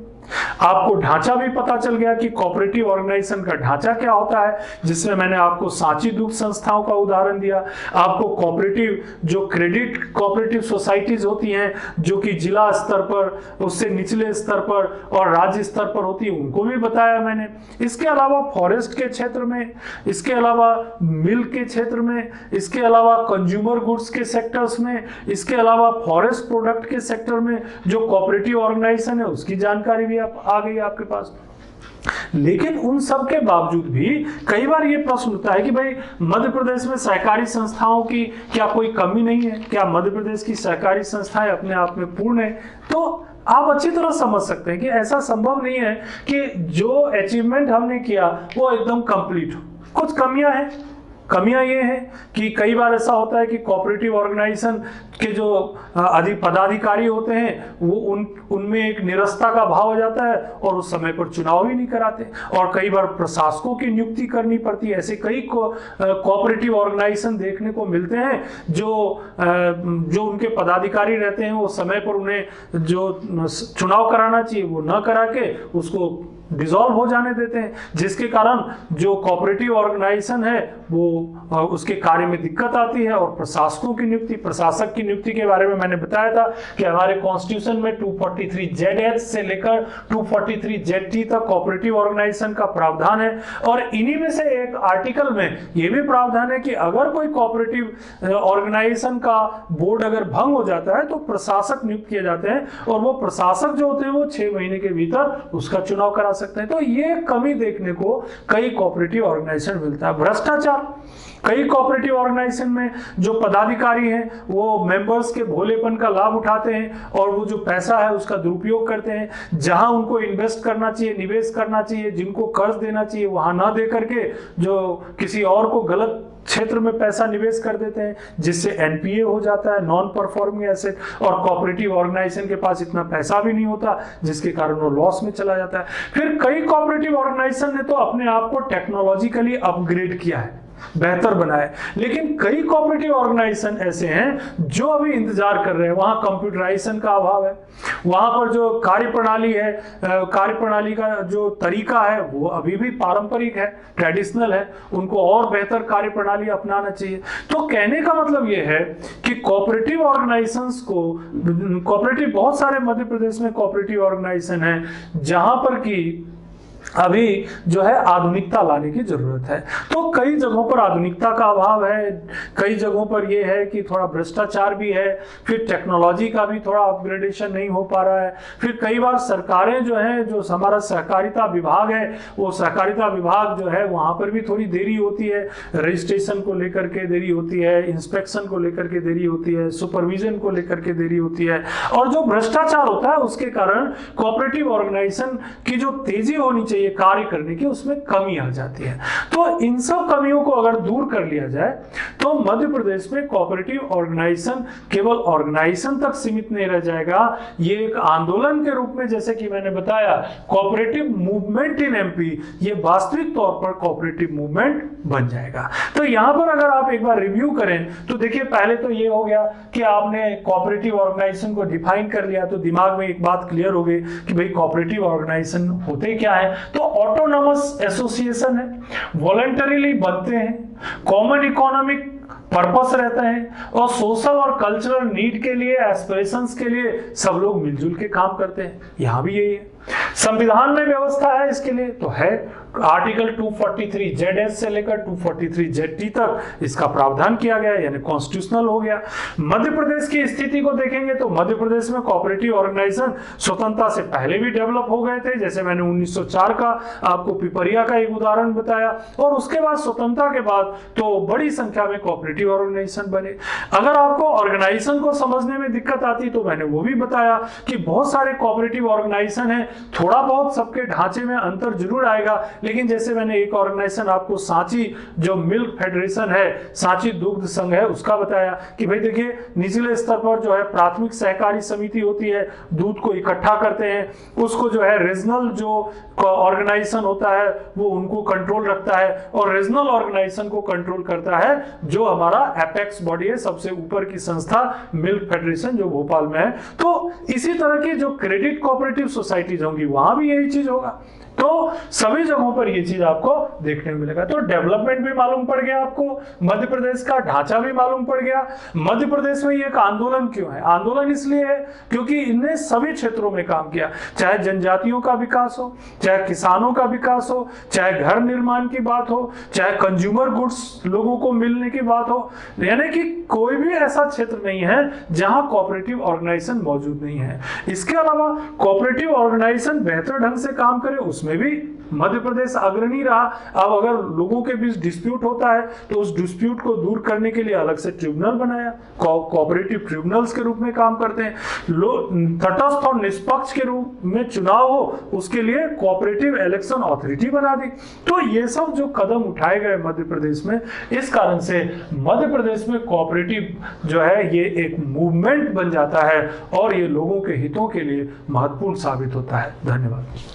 आपको ढांचा भी पता चल गया कि कोऑपरेटिव ऑर्गेनाइजेशन का ढांचा क्या होता है, जिसमें मैंने आपको सांची दुग्ध संस्थाओं का उदाहरण दिया। आपको कोऑपरेटिव जो क्रेडिट कोऑपरेटिव सोसाइटीज होती हैं, जो कि जिला स्तर पर, उससे निचले स्तर पर और राज्य स्तर पर होती है, उनको भी बताया मैंने। इसके अलावा फॉरेस्ट के क्षेत्र में, इसके अलावा मिल्क के क्षेत्र में, इसके अलावा कंज्यूमर गुड्स के सेक्टर्स में, इसके अलावा फॉरेस्ट प्रोडक्ट के सेक्टर में जो कोऑपरेटिव ऑर्गेनाइजेशन है उसकी जानकारी भी आ गई आपके पास। लेकिन उन सब के बावजूद भी कई बार ये प्रश्न उठता है कि भाई मध्य प्रदेश में सहकारी संस्थाओं की क्या कोई कमी नहीं है, क्या मध्य प्रदेश की सहकारी संस्थाएं अपने आप में पूर्ण है? तो आप अच्छी तरह समझ सकते हैं कि ऐसा संभव नहीं है कि जो अचीवमेंट हमने किया वो एकदम कंप्लीट हो, कुछ कमियां हैं। कमियां ये हैं कि कई बार ऐसा होता है कि कोऑपरेटिव ऑर्गेनाइजेशन के जो अधिक पदाधिकारी होते हैं वो उनमें एक निरस्ता का भाव हो जाता है और उस समय पर चुनाव ही नहीं कराते, और कई बार प्रशासकों की नियुक्ति करनी पड़ती है। ऐसे कई कोऑपरेटिव ऑर्गेनाइजेशन देखने को मिलते हैं जो उनके पदाधिकारी रहते हैं वो समय पर उन्हें जो चुनाव कराना चाहिए वो न करा के उसको डिसॉल्व हो जाने देते हैं, जिसके कारण जो कोऑपरेटिव ऑर्गेनाइजेशन है वो उसके कार्य में दिक्कत आती है। और प्रशासकों की नियुक्ति, प्रशासक की नियुक्ति के बारे में मैंने बताया था कि हमारे कॉन्स्टिट्यूशन में 243ZH से लेकर 243ZT तक कोऑपरेटिव ऑर्गेनाइजेशन का प्रावधान है, और इन्हीं में से एक आर्टिकल में ये भी प्रावधान है कि अगर कोई कोऑपरेटिव ऑर्गेनाइजेशन का बोर्ड अगर भंग हो जाता है तो प्रशासक नियुक्त किए जाते हैं, और वो प्रशासक जो होते हैं वो 6 महीने के भीतर उसका चुनाव करा सकते हैं। तो ये कमी देखने को कई कोऑपरेटिव ऑर्गेनाइजेशन मिलता है। भ्रष्टाचार, कई कोऑपरेटिव ऑर्गेनाइजेशन में जो पदाधिकारी हैं वो मेंबर्स के भोलेपन का लाभ उठाते हैं और वो जो पैसा है उसका दुरुपयोग करते हैं। जहां उनको इन्वेस्ट करना चाहिए, निवेश करना चाहिए, जिनको कर्ज देना चाहिए वहां ना दे करके जो किसी और को गलत क्षेत्र में पैसा निवेश कर देते हैं, जिससे एनपीए हो जाता है, नॉन परफॉर्मिंग एसेट, और कोऑपरेटिव ऑर्गेनाइजेशन के पास इतना पैसा भी नहीं होता जिसके कारण वो लॉस में चला जाता है। फिर कई कोऑपरेटिव ऑर्गेनाइजेशन ने तो अपने आप को टेक्नोलॉजिकली अपग्रेड किया है। बेहतर बनाए। लेकिन कई कोऑपरेटिव ऑर्गेनाइजेशन ऐसे हैं जो अभी इंतजार कर रहे हैं, वहां कंप्यूटराइजेशन का अभाव है, वहां पर जो कार्यप्रणाली है, कार्यप्रणाली का जो तरीका है वो अभी भी पारंपरिक है, ट्रेडिशनल है, उनको और बेहतर कार्यप्रणाली अपनाना चाहिए। तो कहने का मतलब ये है कि कोऑपरेटिव ऑर्गेनाइजेशंस को, कोऑपरेटिव बहुत सारे मध्य प्रदेश में कोऑपरेटिव ऑर्गेनाइजेशन है जहां पर कि अभी जो है आधुनिकता लाने की जरूरत है। तो कई जगहों पर आधुनिकता का अभाव है, कई जगहों पर यह है कि थोड़ा भ्रष्टाचार भी है, फिर टेक्नोलॉजी का भी थोड़ा अपग्रेडेशन नहीं हो पा रहा है, फिर कई बार सरकारें जो है, जो हमारा सहकारिता विभाग है, वो सहकारिता विभाग जो है वहां पर भी थोड़ी देरी होती है, रजिस्ट्रेशन को लेकर के देरी होती है, इंस्पेक्शन को लेकर के देरी होती है, सुपरविजन को लेकर के देरी होती है, और जो भ्रष्टाचार होता है उसके कारण कोऑपरेटिव ऑर्गेनाइजेशन की जो तेजी होनी चाहिए कार्य करने की, उसमें कमी आ जाती है। तो इन सब कमियों को अगर दूर कर लिया जाए तो मध्य प्रदेश में कोऑपरेटिव ऑर्गेनाइजेशन केवल ऑर्गेनाइजेशन तक सीमित नहीं रह जाएगा, ये एक आंदोलन के रूप में, जैसे कि मैंने बताया, कोऑपरेटिव मूवमेंट इन एमपी, ये वास्तविक तौर पर कोऑपरेटिव मूवमेंट बन जाएगा। तो यहां पर अगर आप एक बार रिव्यू करें तो देखिए, पहले तो ये हो गया कि आपने कोऑपरेटिव ऑर्गेनाइजेशन को डिफाइन कर लिया, तो दिमाग में एक बात क्लियर हो गई कि भाई कोऑपरेटिव ऑर्गेनाइजेशन होते क्या है। तो ऑटोनोमस एसोसिएशन है, वॉलंटरीली बनते हैं, कॉमन इकोनॉमिक पर्पस रहता है, और सोशल और कल्चरल नीड के लिए, एस्पिरेशंस के लिए सब लोग मिलजुल के काम करते हैं। यहां भी यही है। संविधान में व्यवस्था है इसके लिए, तो है आर्टिकल 243 ZS से लेकर 243 ZT तक इसका प्रावधान किया गया है, यानी कॉन्स्टिट्यूशनल हो गया। मध्य प्रदेश की स्थिति को देखेंगे तो मध्य प्रदेश में कोऑपरेटिव ऑर्गेनाइजेशन स्वतंत्रता से पहले भी डेवलप हो गए थे, जैसे मैंने 1904 का आपको पिपरिया का एक उदाहरण बताया, और उसके बाद स्वतंत्रता के बाद तो बड़ी संख्या में कोऑपरेटिव ऑर्गेनाइजेशन बने। अगर आपको ऑर्गेनाइजेशन को समझने में दिक्कत आती तो मैंने वो भी बताया कि बहुत सारे कोऑपरेटिव ऑर्गेनाइजेशन है, थोड़ा बहुत सबके ढांचे में अंतर जरूर आएगा, लेकिन जैसे मैंने एक ऑर्गेनाइजेशन आपको सांची जो मिल्क फेडरेशन है, सांची दुग्ध संघ है, उसका बताया कि भाई देखिए, निचले स्तर पर जो है प्राथमिक सहकारी समिति होती है, दूध को इकट्ठा करते हैं, उसको जो है रीजनल जो ऑर्गेनाइजेशन होता है वो उनको कंट्रोल रखता है, और रीजनल ऑर्गेनाइजेशन को कंट्रोल करता है जो हमारा एपेक्स बॉडी है, सबसे ऊपर की संस्था मिल्क फेडरेशन जो भोपाल में है। तो इसी तरह की जो क्रेडिट कोऑपरेटिव सोसाइटीज होंगी वहां भी यही चीज होगा। तो सभी जगहों पर ये चीज आपको देखने को मिलेगा। तो डेवलपमेंट भी मालूम पड़ गया आपको, मध्य प्रदेश का ढांचा भी मालूम पड़ गया। मध्य प्रदेश में ये एक आंदोलन क्यों है? आंदोलन इसलिए है क्योंकि इनने सभी क्षेत्रों में काम किया, चाहे जनजातियों का विकास हो, चाहे किसानों का विकास हो, चाहे घर निर्माण की बात हो, चाहे कंज्यूमर गुड्स लोगों को मिलने की बात हो, यानी कि कोई भी ऐसा क्षेत्र नहीं है जहां कोऑपरेटिव ऑर्गेनाइजेशन मौजूद नहीं है। इसके अलावा कोऑपरेटिव ऑर्गेनाइजेशन बेहतर ढंग से काम करे, उसमें भी मध्य प्रदेश अग्रणी रहा। अब अगर लोगों के बीच डिस्प्यूट होता है तो उस डिस्प्यूट को दूर करने के लिए अलग से ट्रिब्यूनल बनाया, कोऑपरेटिव ट्रिब्यूनल्स के रूप में काम करते हैं। तटस्थ और निष्पक्ष के रूप में चुनाव हो, उसके लिए कोऑपरेटिव इलेक्शन अथॉरिटी बना दी। तो ये सब जो कदम उठाए गए मध्य प्रदेश में, इस कारण से मध्य प्रदेश में कोऑपरेटिव जो है ये एक मूवमेंट बन जाता है और ये लोगों के हितों के लिए महत्वपूर्ण साबित होता है। धन्यवाद।